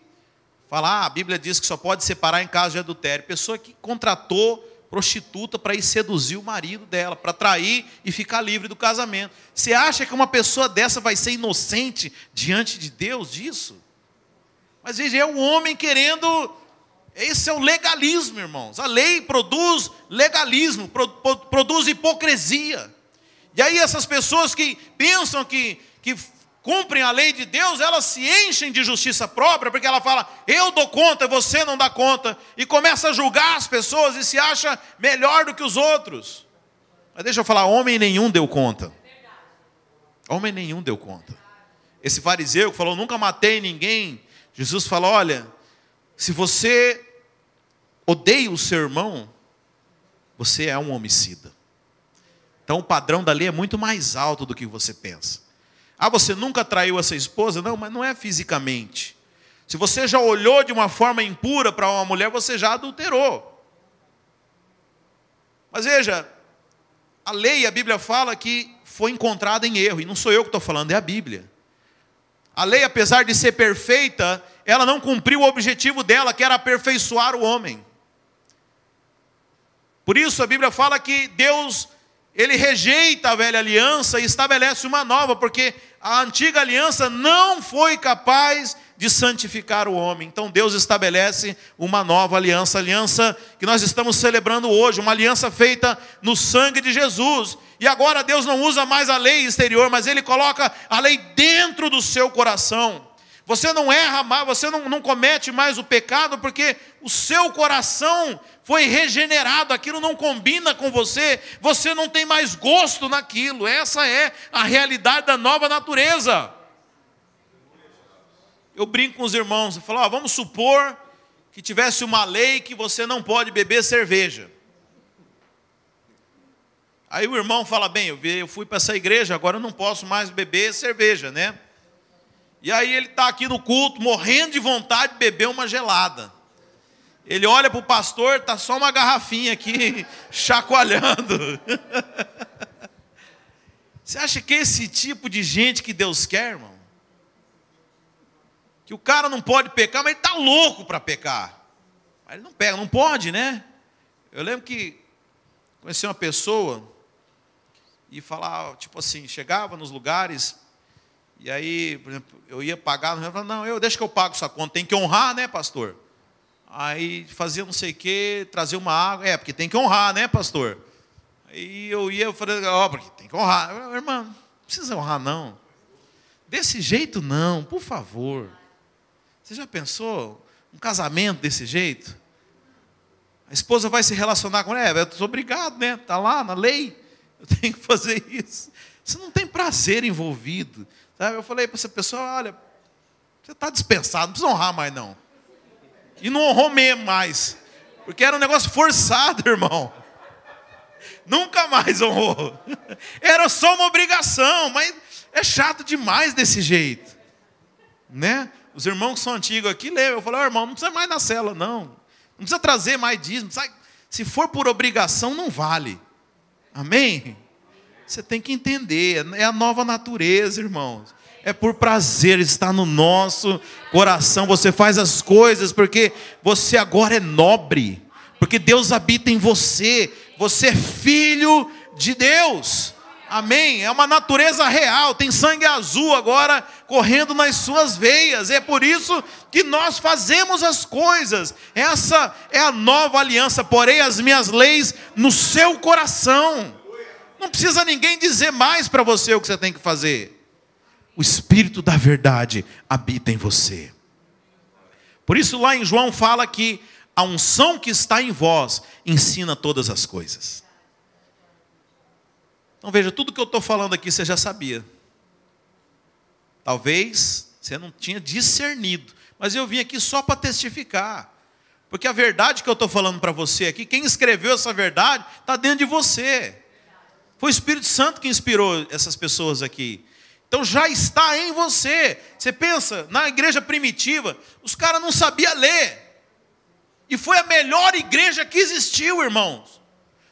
falam, a Bíblia diz que só pode separar em caso de adultério. Pessoa que contratou prostituta para ir seduzir o marido dela, para trair e ficar livre do casamento. Você acha que uma pessoa dessa vai ser inocente diante de Deus disso? Mas veja, é o homem querendo, esse é o legalismo, irmãos. A lei produz legalismo, produz hipocrisia. E aí essas pessoas que pensam que cumprem a lei de Deus, elas se enchem de justiça própria, porque ela fala, eu dou conta, você não dá conta, e começa a julgar as pessoas e se acha melhor do que os outros. Mas deixa eu falar, homem nenhum deu conta. Homem nenhum deu conta. Esse fariseu que falou, nunca matei ninguém, Jesus falou, olha, se você odeia o seu irmão, você é um homicida. Então o padrão da lei é muito mais alto do que você pensa. Você nunca traiu essa esposa? Não, mas não é fisicamente. Se você já olhou de uma forma impura para uma mulher, você já adulterou. Mas veja, a lei, a Bíblia fala que foi encontrada em erro, e não sou eu que estou falando, é a Bíblia. A lei, apesar de ser perfeita, ela não cumpriu o objetivo dela, que era aperfeiçoar o homem. Por isso a Bíblia fala que Deus, ele rejeita a velha aliança e estabelece uma nova, porque a antiga aliança não foi capaz de santificar o homem. Então Deus estabelece uma nova aliança, a aliança que nós estamos celebrando hoje, uma aliança feita no sangue de Jesus. E agora Deus não usa mais a lei exterior, mas Ele coloca a lei dentro do seu coração. Você não erra mais, você não comete mais o pecado, porque o seu coração foi regenerado, aquilo não combina com você, você não tem mais gosto naquilo. Essa é a realidade da nova natureza. Eu brinco com os irmãos, eu falo, vamos supor que tivesse uma lei que você não pode beber cerveja. Aí o irmão fala, bem, eu fui para essa igreja, agora eu não posso mais beber cerveja, né? E aí ele está aqui no culto, morrendo de vontade de beber uma gelada. Ele olha para o pastor, está só uma garrafinha aqui, chacoalhando. Você acha que é esse tipo de gente que Deus quer, irmão? Que o cara não pode pecar, mas ele está louco para pecar. Mas ele não pega, não pode, né? Eu lembro que conheci uma pessoa e falava, tipo assim, chegava nos lugares, e aí, por exemplo, eu ia pagar, eu falava, não, deixa que eu pago essa conta, tem que honrar, né, pastor? Aí fazia não sei o quê, trazia uma água, porque tem que honrar, né, pastor? Aí eu falei, porque tem que honrar. Eu, irmã, não precisa honrar, não. Desse jeito, não, por favor. Você já pensou um casamento desse jeito? A esposa vai se relacionar com ele, eu sou obrigado, né? Está lá na lei, eu tenho que fazer isso. Você não tem prazer envolvido. Sabe? Eu falei para essa pessoa, olha, você está dispensado, não precisa honrar mais não. E não honrou mesmo mais, porque era um negócio forçado, irmão. Nunca mais honrou. Era só uma obrigação, mas é chato demais desse jeito. Né? Os irmãos que são antigos aqui lembram. Eu falei, irmão, não precisa mais na cela, não. Não precisa trazer mais dízimo. Se for por obrigação, não vale. Amém? Você tem que entender, é a nova natureza, irmãos. É por prazer, está no nosso coração. Você faz as coisas porque você agora é nobre. Porque Deus habita em você. Você é filho de Deus. Amém? É uma natureza real. Tem sangue azul agora correndo nas suas veias. É por isso que nós fazemos as coisas. Essa é a nova aliança. Porei as minhas leis no seu coração. Não precisa ninguém dizer mais para você o que você tem que fazer. O Espírito da verdade habita em você. Por isso lá em João fala que a unção que está em vós ensina todas as coisas. Então veja, tudo que eu estou falando aqui você já sabia. Talvez você não tinha discernido. Mas eu vim aqui só para testificar. Porque a verdade que eu estou falando para você aqui, quem escreveu essa verdade, está dentro de você. Foi o Espírito Santo que inspirou essas pessoas aqui. Então já está em você. Você pensa, na igreja primitiva, os caras não sabiam ler. E foi a melhor igreja que existiu, irmãos.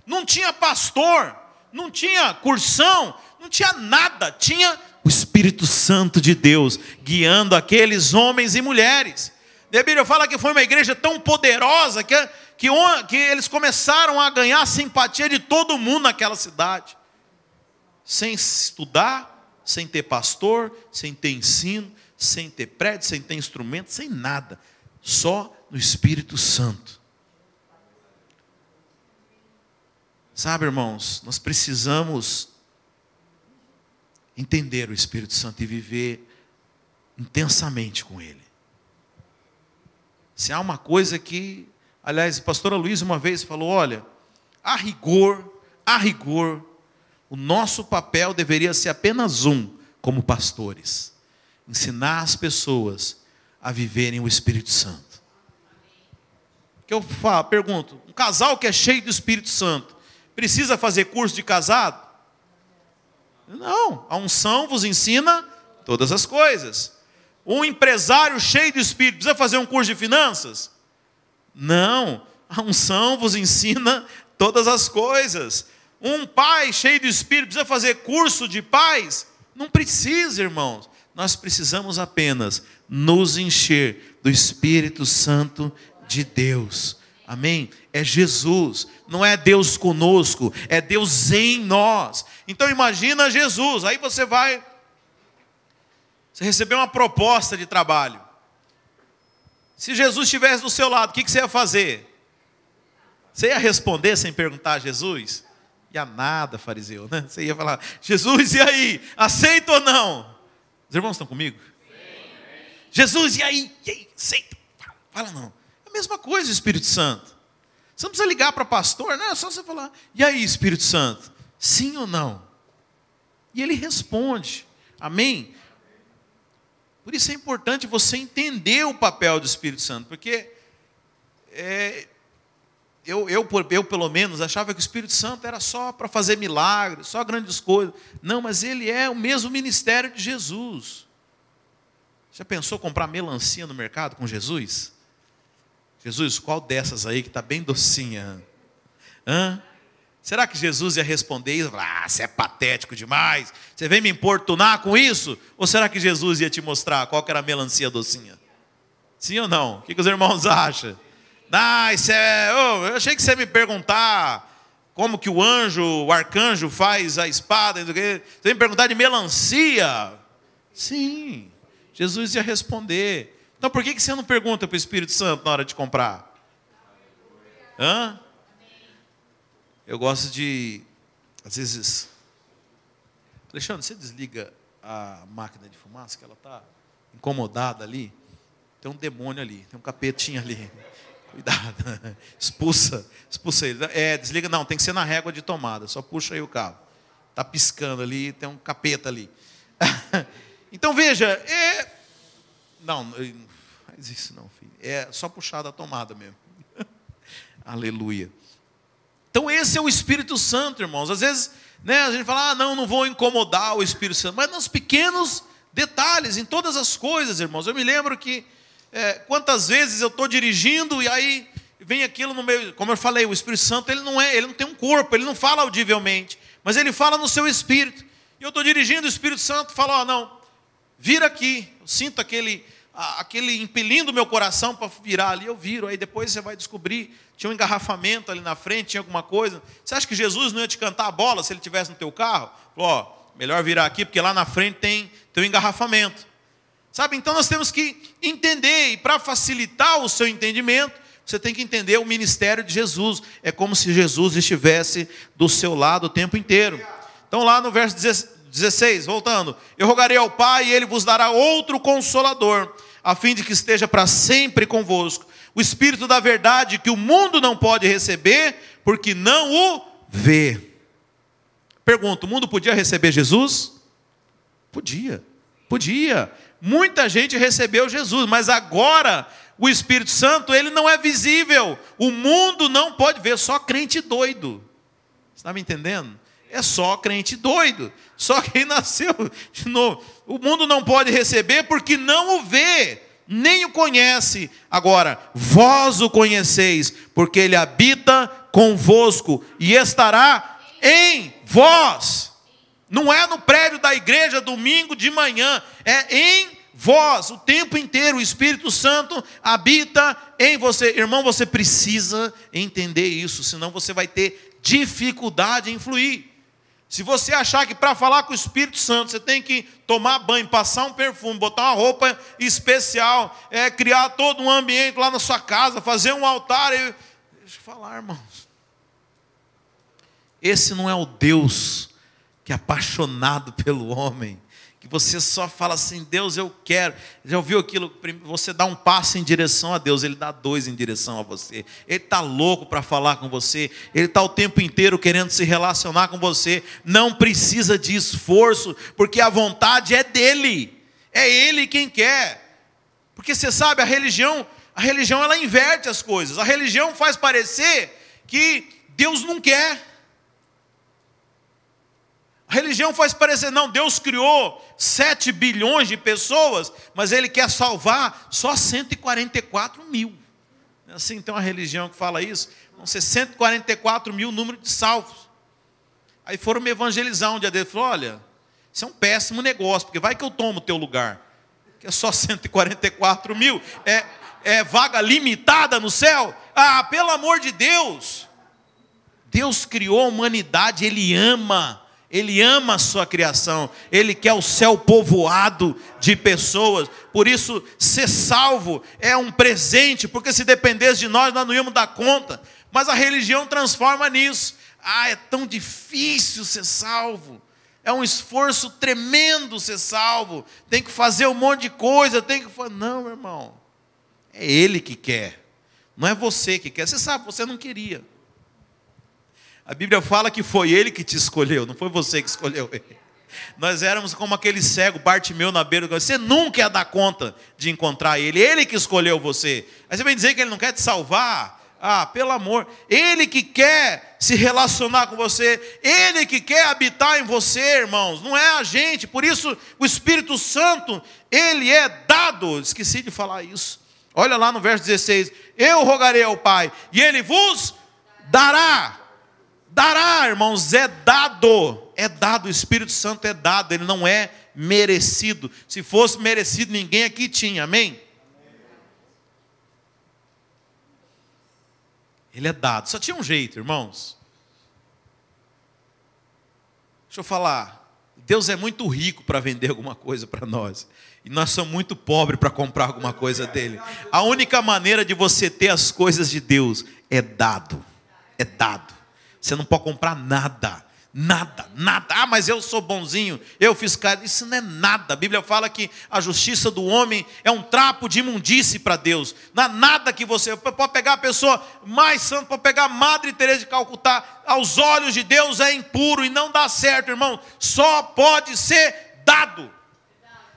Não tinha pastor, não tinha cursão, não tinha nada. Tinha o Espírito Santo de Deus guiando aqueles homens e mulheres. A Bíblia fala que foi uma igreja tão poderosa que eles começaram a ganhar a simpatia de todo mundo naquela cidade. Sem estudar, sem ter pastor, sem ter ensino, sem ter prédio, sem ter instrumento, sem nada. Só no Espírito Santo. Sabe, irmãos, nós precisamos entender o Espírito Santo e viver intensamente com Ele. Se há uma coisa que, aliás, a pastora Luísa uma vez falou, olha, a rigor, o nosso papel deveria ser apenas como pastores. Ensinar as pessoas a viverem o Espírito Santo. Que eu pergunto, um casal que é cheio do Espírito Santo, precisa fazer curso de casado? Não, a unção vos ensina todas as coisas. Um empresário cheio de Espírito precisa fazer um curso de finanças? Não, a unção vos ensina todas as coisas. Um pai cheio de Espírito precisa fazer curso de pais? Não precisa, irmãos. Nós precisamos apenas nos encher do Espírito Santo de Deus. Amém? É Jesus, não é Deus conosco, é Deus em nós. Então imagina Jesus, aí você recebeu uma proposta de trabalho. Se Jesus estivesse do seu lado, o que você ia fazer? Você ia responder sem perguntar a Jesus? Ia nada, fariseu, né? Você ia falar, Jesus, e aí? Aceita ou não? Os irmãos estão comigo? Sim. Jesus, e aí? E aí? Aceita? Fala não. É a mesma coisa, Espírito Santo. Você não precisa ligar para pastor, não, é só você falar, e aí, Espírito Santo? Sim ou não? E ele responde. Amém? Por isso é importante você entender o papel do Espírito Santo, porque eu, pelo menos, achava que o Espírito Santo era só para fazer milagres, só grandes coisas. Não, mas ele é o mesmo ministério de Jesus. Já pensou comprar melancia no mercado com Jesus? Jesus, qual dessas aí que está bem docinha? Hã? Será que Jesus ia responder isso? Você é patético demais. Você vem me importunar com isso? Ou será que Jesus ia te mostrar qual que era a melancia docinha? Sim ou não? O que os irmãos acham? Eu achei que você ia me perguntar como que o arcanjo faz a espada. Você ia me perguntar de melancia? Sim, Jesus ia responder. Então por que você não pergunta para o Espírito Santo na hora de comprar? Hã? Eu gosto de, às vezes... Alexandre, você desliga a máquina de fumaça, que ela está incomodada ali. Tem um demônio ali, tem um capetinho ali. Cuidado, expulsa ele. Desliga, não, tem que ser na régua de tomada, só puxa aí o cabo. Está piscando ali, tem um capeta ali. Então veja, não faz isso não, filho. É só puxar da tomada mesmo. Aleluia. Então esse é o Espírito Santo, irmãos. Às vezes, a gente fala, não vou incomodar o Espírito Santo. Mas nos pequenos detalhes, em todas as coisas, irmãos. Eu me lembro que, quantas vezes eu estou dirigindo e aí vem aquilo no meio. Como eu falei, o Espírito Santo, ele não tem um corpo, ele não fala audivelmente. Mas ele fala no seu espírito. E eu estou dirigindo, o Espírito Santo fala, não, vira aqui. Eu sinto aquele impelindo o meu coração para virar ali, eu viro. Aí depois você vai descobrir, tinha um engarrafamento ali na frente, tinha alguma coisa. Você acha que Jesus não ia te cantar a bola se ele estivesse no teu carro? Falou, melhor virar aqui, porque lá na frente tem um engarrafamento. Sabe, então nós temos que entender, e para facilitar o seu entendimento, você tem que entender o ministério de Jesus. É como se Jesus estivesse do seu lado o tempo inteiro. Então lá no verso 16, voltando. Eu rogarei ao Pai e Ele vos dará outro Consolador, a fim de que esteja para sempre convosco. O Espírito da verdade que o mundo não pode receber, porque não o vê. Pergunto, o mundo podia receber Jesus? Podia. Muita gente recebeu Jesus, mas agora o Espírito Santo, ele não é visível. O mundo não pode ver, só crente doido. Você está me entendendo? É só crente doido. Só quem nasceu de novo. O mundo não pode receber porque não o vê, nem o conhece. Agora, vós o conheceis, porque ele habita convosco e estará em vós. Não é no prédio da igreja domingo de manhã, é em vós, o tempo inteiro. O Espírito Santo habita em você. Irmão, você precisa entender isso, senão você vai ter dificuldade em fluir. Se você achar que para falar com o Espírito Santo você tem que tomar banho, passar um perfume, botar uma roupa especial, criar todo um ambiente lá na sua casa, fazer um altar, deixa eu falar, irmãos. Esse não é o Deus que é apaixonado pelo homem, que você só fala assim, Deus, eu quero. Já ouviu aquilo? Você dá um passo em direção a Deus, Ele dá 2 em direção a você. Ele está louco para falar com você, Ele está o tempo inteiro querendo se relacionar com você. Não precisa de esforço, porque a vontade é dEle, é Ele quem quer. Porque você sabe, a religião ela inverte as coisas. A religião faz parecer que Deus não quer. A religião faz parecer, não, Deus criou 7 bilhões de pessoas, mas Ele quer salvar só 144 mil. Assim, tem uma religião que fala isso, vão ser 144 mil número de salvos. Aí foram me evangelizar um dia dele, falou, olha, isso é um péssimo negócio, porque vai que eu tomo o teu lugar, que é só 144 mil, é vaga limitada no céu? Pelo amor de Deus, Deus criou a humanidade, Ele ama Ele ama a sua criação. Ele quer o céu povoado de pessoas. Por isso, ser salvo é um presente, porque se dependesse de nós, nós não íamos dar conta. Mas a religião transforma nisso. Ah, é tão difícil ser salvo. É um esforço tremendo ser salvo. Tem que fazer um monte de coisa. Não, meu irmão. É Ele que quer. Não é você que quer. Você sabe, você não queria. A Bíblia fala que foi Ele que te escolheu, não foi você que escolheu Ele. Nós éramos como aquele cego, Bartimeu na beira do caminho. Você nunca ia dar conta de encontrar Ele que escolheu você. Aí você vem dizer que Ele não quer te salvar? Ah, pelo amor. Ele que quer se relacionar com você. Ele que quer habitar em você, irmãos. Não é a gente. Por isso, o Espírito Santo, Ele é dado. Esqueci de falar isso. Olha lá no verso 16. Eu rogarei ao Pai, e Ele vos dará. Dará, irmãos, é dado. É dado, o Espírito Santo é dado. Ele não é merecido. Se fosse merecido, ninguém aqui tinha, amém? Ele é dado. Só tinha um jeito, irmãos. Deixa eu falar. Deus é muito rico para vender alguma coisa para nós. E nós somos muito pobres para comprar alguma coisa dele. A única maneira de você ter as coisas de Deus é dado. É dado. Você não pode comprar nada. Nada, nada. Ah, mas eu sou bonzinho, eu fiz cara. Isso não é nada. A Bíblia fala que a justiça do homem é um trapo de imundície para Deus. Não há nada que você... Pode pegar a pessoa mais santa, pode pegar a Madre Teresa de Calcutá. Aos olhos de Deus é impuro e não dá certo, irmão. Só pode ser dado.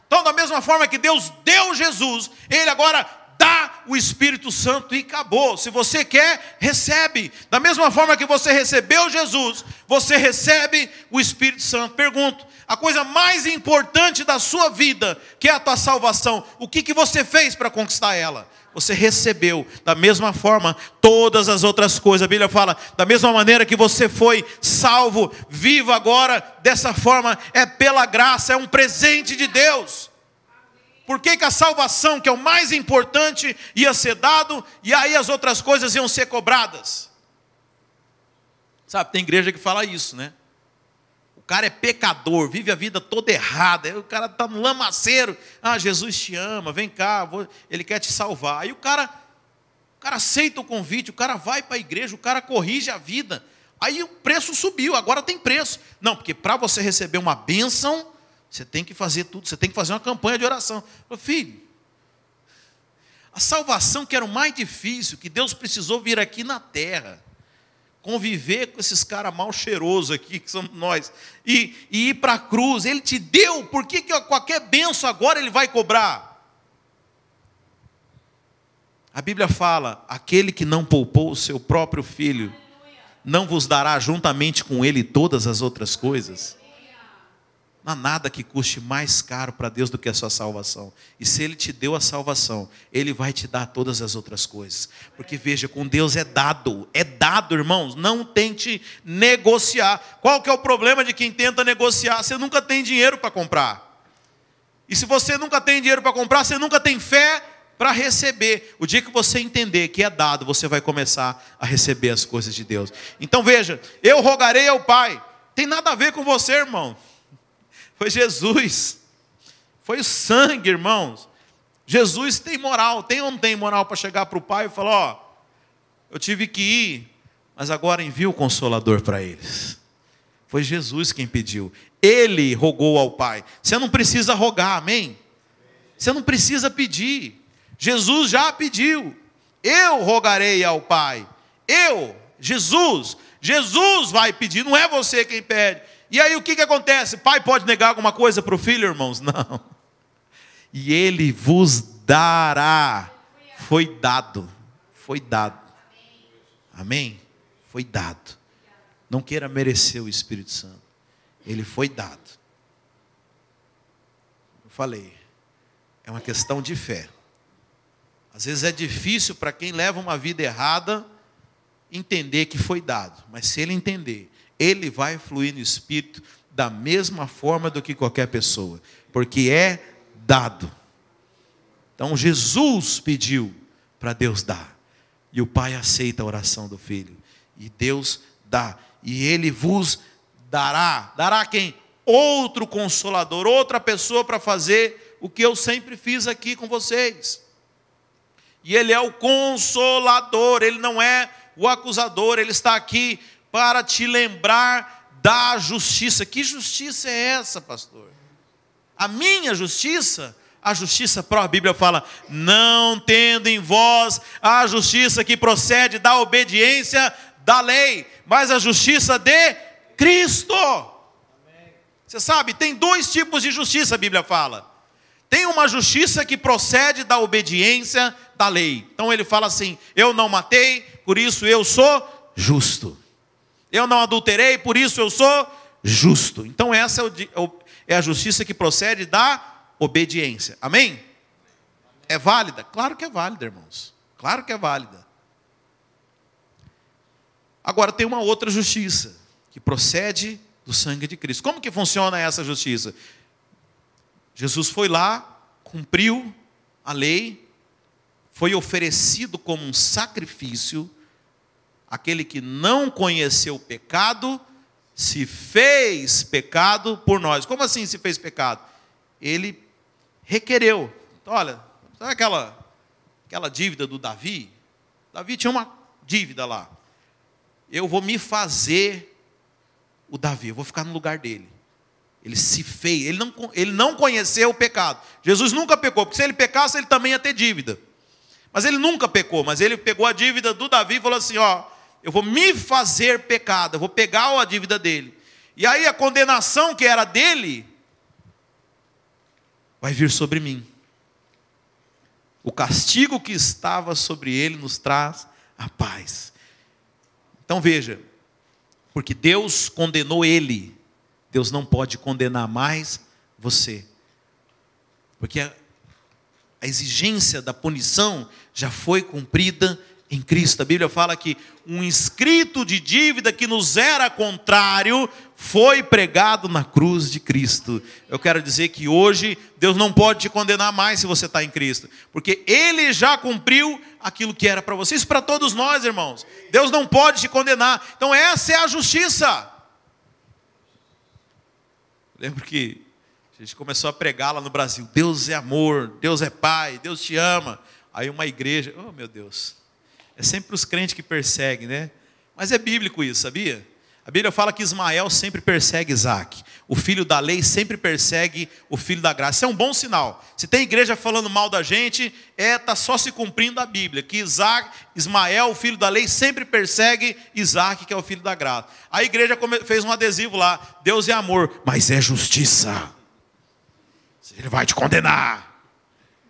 Então, da mesma forma que Deus deu Jesus, Ele agora dá o Espírito Santo e acabou. Se você quer, recebe. Da mesma forma que você recebeu Jesus, você recebe o Espírito Santo. Pergunto, a coisa mais importante da sua vida, que é a tua salvação, o que você fez para conquistar ela? Você recebeu. Da mesma forma, todas as outras coisas. A Bíblia fala, da mesma maneira que você foi salvo, viva agora dessa forma, é pela graça, é um presente de Deus. Por que a salvação, que é o mais importante, ia ser dado, e aí as outras coisas iam ser cobradas? Sabe, tem igreja que fala isso, né? O cara é pecador, vive a vida toda errada, aí o cara está no lamaceiro. Ah, Jesus te ama, vem cá, Ele quer te salvar. Aí o cara aceita o convite, o cara vai para a igreja, o cara corrige a vida. Aí o preço subiu, agora tem preço. Não, porque para você receber uma bênção, você tem que fazer tudo, você tem que fazer uma campanha de oração. Filho, a salvação que era o mais difícil, que Deus precisou vir aqui na terra, conviver com esses caras mal cheirosos aqui, que somos nós, e ir para a cruz, Ele te deu, por que qualquer bênção agora Ele vai cobrar? A Bíblia fala, aquele que não poupou o seu próprio filho, não vos dará juntamente com Ele todas as outras coisas? Não há nada que custe mais caro para Deus do que a sua salvação. E se Ele te deu a salvação, Ele vai te dar todas as outras coisas. Porque veja, com Deus é dado, irmãos. Não tente negociar. Qual que é o problema de quem tenta negociar? Você nunca tem dinheiro para comprar. E se você nunca tem dinheiro para comprar, você nunca tem fé para receber. O dia que você entender que é dado, você vai começar a receber as coisas de Deus. Então veja, eu rogarei ao Pai. Tem nada a ver com você, irmão. Foi Jesus, foi o sangue, irmãos. Jesus tem moral, tem ou não tem moral para chegar para o Pai e falar, ó, eu tive que ir, mas agora envio o Consolador para eles. Foi Jesus quem pediu, Ele rogou ao Pai. Você não precisa rogar, amém? Você não precisa pedir, Jesus já pediu. Eu rogarei ao Pai, Jesus vai pedir, não é você quem pede. E aí o que acontece? Pai pode negar alguma coisa para o filho, irmãos? Não. E Ele vos dará. Foi dado. Foi dado. Amém? Foi dado. Não queira merecer o Espírito Santo. Ele foi dado. Eu falei. É uma questão de fé. Às vezes é difícil para quem leva uma vida errada entender que foi dado. Mas se ele entender, ele vai fluir no Espírito da mesma forma do que qualquer pessoa, porque é dado. Então Jesus pediu para Deus dar, e o Pai aceita a oração do Filho, e Deus dá, e Ele vos dará. Dará quem? Outro Consolador, outra pessoa para fazer o que eu sempre fiz aqui com vocês. E Ele é o Consolador, Ele não é o acusador, Ele está aqui para te lembrar da justiça. Que justiça é essa, pastor? A minha justiça? A justiça própria, a Bíblia fala, não tendo em vós a justiça que procede da obediência da lei, mas a justiça de Cristo. Você sabe, tem dois tipos de justiça, a Bíblia fala. Tem uma justiça que procede da obediência da lei. Então ele fala assim, eu não matei, por isso eu sou justo. Eu não adulterei, por isso eu sou justo. Então essa é a justiça que procede da obediência. Amém? É válida? Claro que é válida, irmãos. Claro que é válida. Agora tem uma outra justiça, que procede do sangue de Cristo. Como que funciona essa justiça? Jesus foi lá, cumpriu a lei, foi oferecido como um sacrifício. Aquele que não conheceu o pecado, se fez pecado por nós. Como assim se fez pecado? Ele requereu. Então, olha, sabe aquela dívida do Davi? Davi tinha uma dívida lá. Eu vou me fazer o Davi, eu vou ficar no lugar dele. Ele se fez, ele não conheceu o pecado. Jesus nunca pecou, porque se ele pecasse, ele também ia ter dívida. Mas ele nunca pecou, mas ele pegou a dívida do Davi e falou assim, ó, eu vou me fazer pecado, eu vou pegar a dívida dele. E aí a condenação que era dele, vai vir sobre mim. O castigo que estava sobre ele nos traz a paz. Então veja, porque Deus condenou ele, Deus não pode condenar mais você. Porque a exigência da punição já foi cumprida em Cristo. A Bíblia fala que um escrito de dívida que nos era contrário foi pregado na cruz de Cristo. Eu quero dizer que hoje Deus não pode te condenar mais se você está em Cristo, porque Ele já cumpriu aquilo que era para você. Isso para todos nós, irmãos. Deus não pode te condenar. Então essa é a justiça. Lembro que a gente começou a pregar lá no Brasil, Deus é amor, Deus é Pai, Deus te ama. Aí uma igreja, oh meu Deus, é sempre os crentes que perseguem, né? Mas é bíblico isso, sabia? A Bíblia fala que Ismael sempre persegue Isaac. O filho da lei sempre persegue o filho da graça. Isso é um bom sinal. Se tem igreja falando mal da gente, está só se cumprindo a Bíblia. Que Ismael, o filho da lei, sempre persegue Isaac, que é o filho da graça. A igreja fez um adesivo lá, Deus é amor, mas é justiça. Ele vai te condenar.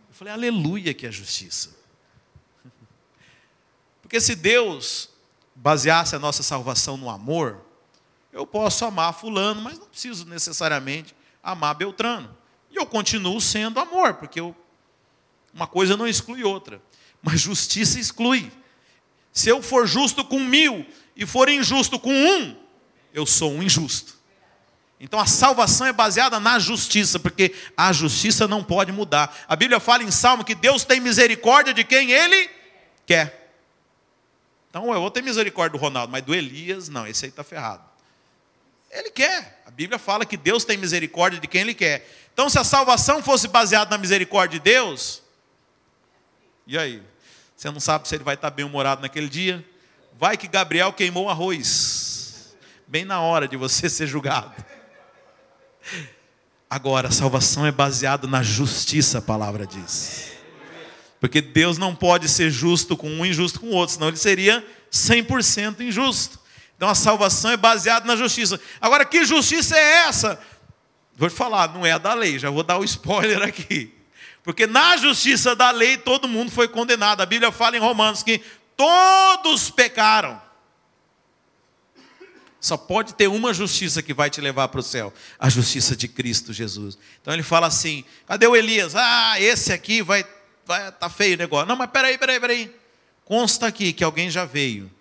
Eu falei, aleluia que é justiça. Porque se Deus baseasse a nossa salvação no amor, eu posso amar fulano, mas não preciso necessariamente amar Beltrano. E eu continuo sendo amor, porque uma coisa não exclui outra. Mas justiça exclui. Se eu for justo com 1000 e for injusto com 1, eu sou um injusto. Então a salvação é baseada na justiça, porque a justiça não pode mudar. A Bíblia fala em Salmo que Deus tem misericórdia de quem Ele quer. Então eu vou ter misericórdia do Ronaldo, mas do Elias, não, esse aí está ferrado. Ele quer. A Bíblia fala que Deus tem misericórdia de quem Ele quer. Então se a salvação fosse baseada na misericórdia de Deus, e aí? Você não sabe se ele vai estar bem-humorado naquele dia? Vai que Gabriel queimou arroz, bem na hora de você ser julgado. Agora, a salvação é baseada na justiça, a palavra diz. Porque Deus não pode ser justo com um e injusto com o outro, senão Ele seria 100% injusto. Então a salvação é baseada na justiça. Agora, que justiça é essa? Vou te falar, não é a da lei, já vou dar o spoiler aqui. Porque na justiça da lei todo mundo foi condenado. A Bíblia fala em Romanos que todos pecaram. Só pode ter uma justiça que vai te levar para o céu, a justiça de Cristo Jesus. Então ele fala assim, cadê o Elias? Esse aqui tá feio o negócio. Não, mas peraí. Consta aqui que alguém já veio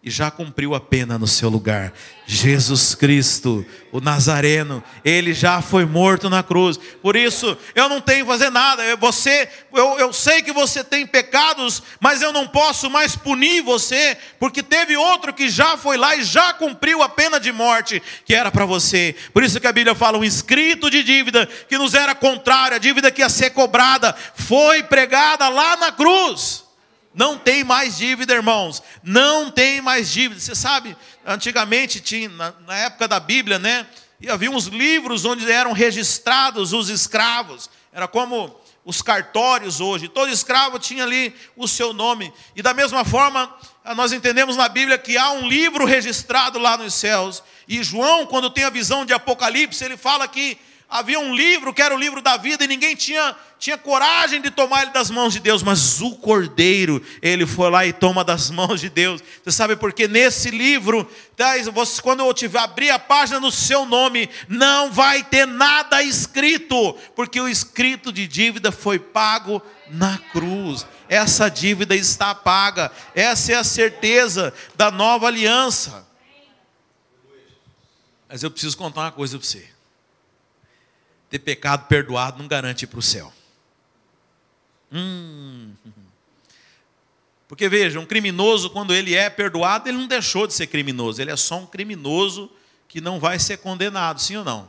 e já cumpriu a pena no seu lugar. Jesus Cristo, o Nazareno, Ele já foi morto na cruz. Por isso, eu não tenho que fazer nada. Eu sei que você tem pecados, mas eu não posso mais punir você, porque teve outro que já foi lá e já cumpriu a pena de morte, que era para você. Por isso que a Bíblia fala, um escrito de dívida, que nos era contrário, a dívida que ia ser cobrada, foi pregada lá na cruz. Não tem mais dívida, irmãos. Não tem mais dívida. Você sabe, antigamente tinha, na época da Bíblia, né? E havia uns livros onde eram registrados os escravos. Era como os cartórios hoje. Todo escravo tinha ali o seu nome. E da mesma forma, nós entendemos na Bíblia que há um livro registrado lá nos céus. E João, quando tem a visão de Apocalipse, ele fala que havia um livro que era o livro da vida e ninguém tinha coragem de tomar ele das mãos de Deus, mas o Cordeiro, ele foi lá e toma das mãos de Deus. Você sabe porque nesse livro, quando eu tiver abrir a página no seu nome, não vai ter nada escrito, porque o escrito de dívida foi pago na cruz. Essa dívida está paga. Essa é a certeza da nova aliança. Mas eu preciso contar uma coisa para você. Ter pecado perdoado não garante ir para o céu. Porque veja, um criminoso, quando ele é perdoado, ele não deixou de ser criminoso. Ele é só um criminoso que não vai ser condenado, sim ou não?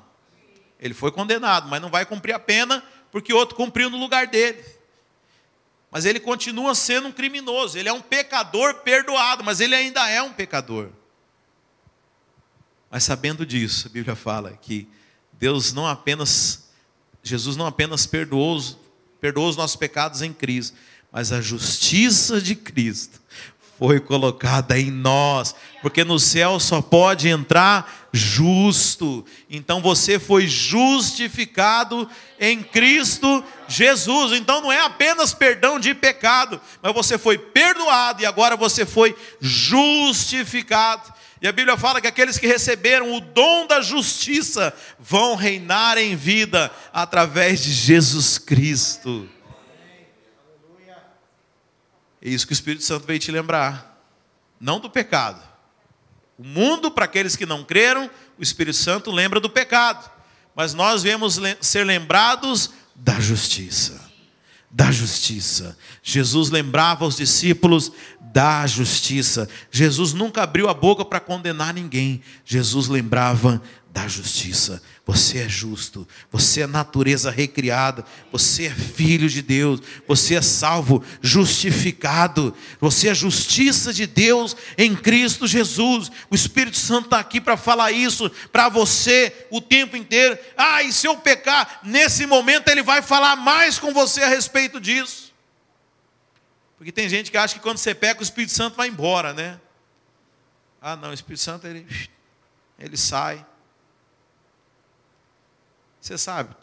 Ele foi condenado, mas não vai cumprir a pena, porque outro cumpriu no lugar dele. Mas ele continua sendo um criminoso. Ele é um pecador perdoado, mas ele ainda é um pecador. Mas sabendo disso, a Bíblia fala que Jesus não apenas perdoou os nossos pecados em Cristo, mas a justiça de Cristo foi colocada em nós, porque no céu só pode entrar justo. Então você foi justificado em Cristo Jesus. Então não é apenas perdão de pecado, mas você foi perdoado e agora você foi justificado. E a Bíblia fala que aqueles que receberam o dom da justiça vão reinar em vida através de Jesus Cristo. É isso que o Espírito Santo veio te lembrar. Não do pecado. O mundo, para aqueles que não creram, o Espírito Santo lembra do pecado. Mas nós viemos ser lembrados da justiça. Da justiça. Jesus lembrava os discípulos da justiça. Jesus nunca abriu a boca para condenar ninguém. Jesus lembrava da justiça. Você é justo, você é natureza recriada, você é filho de Deus, você é salvo, justificado, você é justiça de Deus em Cristo Jesus. O Espírito Santo está aqui para falar isso para você o tempo inteiro. E se eu pecar, nesse momento ele vai falar mais com você a respeito disso. Porque tem gente que acha que quando você peca, o Espírito Santo vai embora, né? Não, o Espírito Santo ele sai. Você sabe,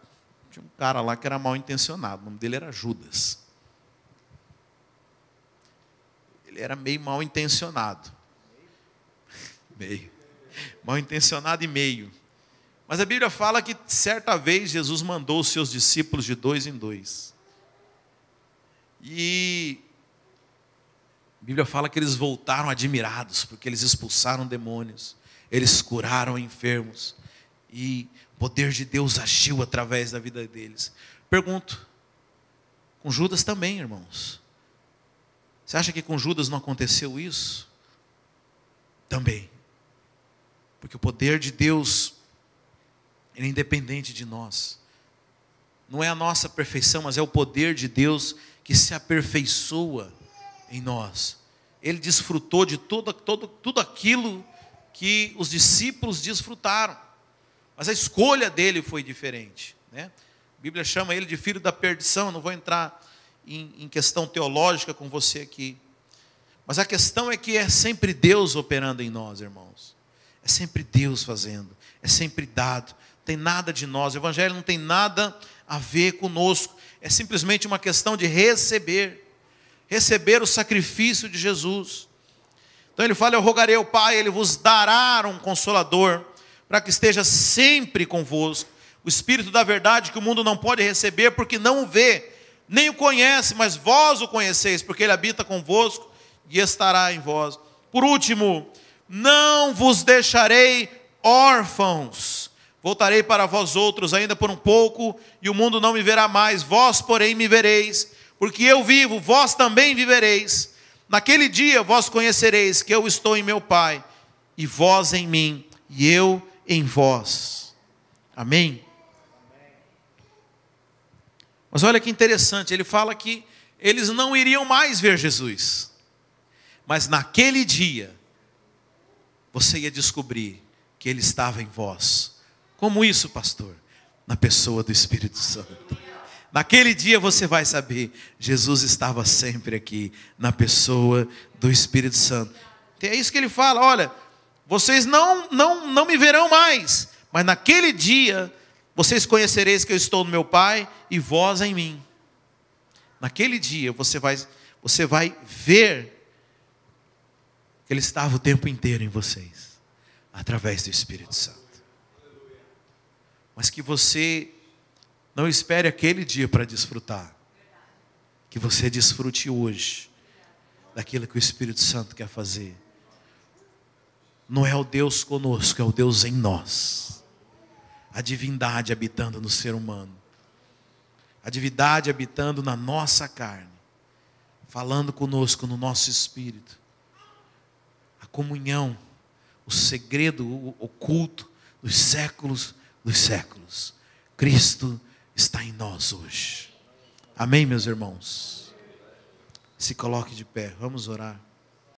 tinha um cara lá que era mal intencionado, o nome dele era Judas. Ele era meio mal intencionado. Mal intencionado e meio. Mas a Bíblia fala que certa vez Jesus mandou os seus discípulos de 2 em 2. E a Bíblia fala que eles voltaram admirados, porque eles expulsaram demônios, eles curaram enfermos. E o poder de Deus agiu através da vida deles. Pergunto, com Judas também, irmãos. Você acha que com Judas não aconteceu isso? Também. Porque o poder de Deus, ele é independente de nós. Não é a nossa perfeição, mas é o poder de Deus que se aperfeiçoa em nós. Ele desfrutou de tudo aquilo que os discípulos desfrutaram. Mas a escolha dele foi diferente, né? A Bíblia chama ele de filho da perdição. Não vou entrar em questão teológica com você aqui. Mas a questão é que é sempre Deus operando em nós, irmãos. É sempre Deus fazendo. É sempre dado. Não tem nada de nós. O Evangelho não tem nada a ver conosco. É simplesmente uma questão de receber. Receber o sacrifício de Jesus. Então ele fala, eu rogarei ao Pai, Ele vos dará um Consolador, para que esteja sempre convosco. O Espírito da verdade que o mundo não pode receber, porque não o vê, nem o conhece, mas vós o conheceis, porque Ele habita convosco e estará em vós. Por último, não vos deixarei órfãos. Voltarei para vós outros ainda por um pouco, e o mundo não me verá mais. Vós, porém, me vereis, porque eu vivo, vós também vivereis. Naquele dia vós conhecereis que eu estou em meu Pai, e vós em mim, e eu em vós. Amém? Mas olha que interessante, ele fala que eles não iriam mais ver Jesus. Mas naquele dia, você ia descobrir que Ele estava em vós. Como isso, pastor? Na pessoa do Espírito Santo. Naquele dia você vai saber, Jesus estava sempre aqui, na pessoa do Espírito Santo. É isso que ele fala, olha, vocês não me verão mais, mas naquele dia, vocês conhecereis que eu estou no meu Pai, e vós em mim. Naquele dia, você vai ver que Ele estava o tempo inteiro em vocês, através do Espírito Santo. Mas que você não espere aquele dia para desfrutar. Que você desfrute hoje daquilo que o Espírito Santo quer fazer. Não é o Deus conosco, é o Deus em nós. A divindade habitando no ser humano. A divindade habitando na nossa carne. Falando conosco no nosso espírito. A comunhão, o segredo oculto dos séculos dos séculos. Cristo está em nós hoje. Amém, meus irmãos? Se coloque de pé, vamos orar.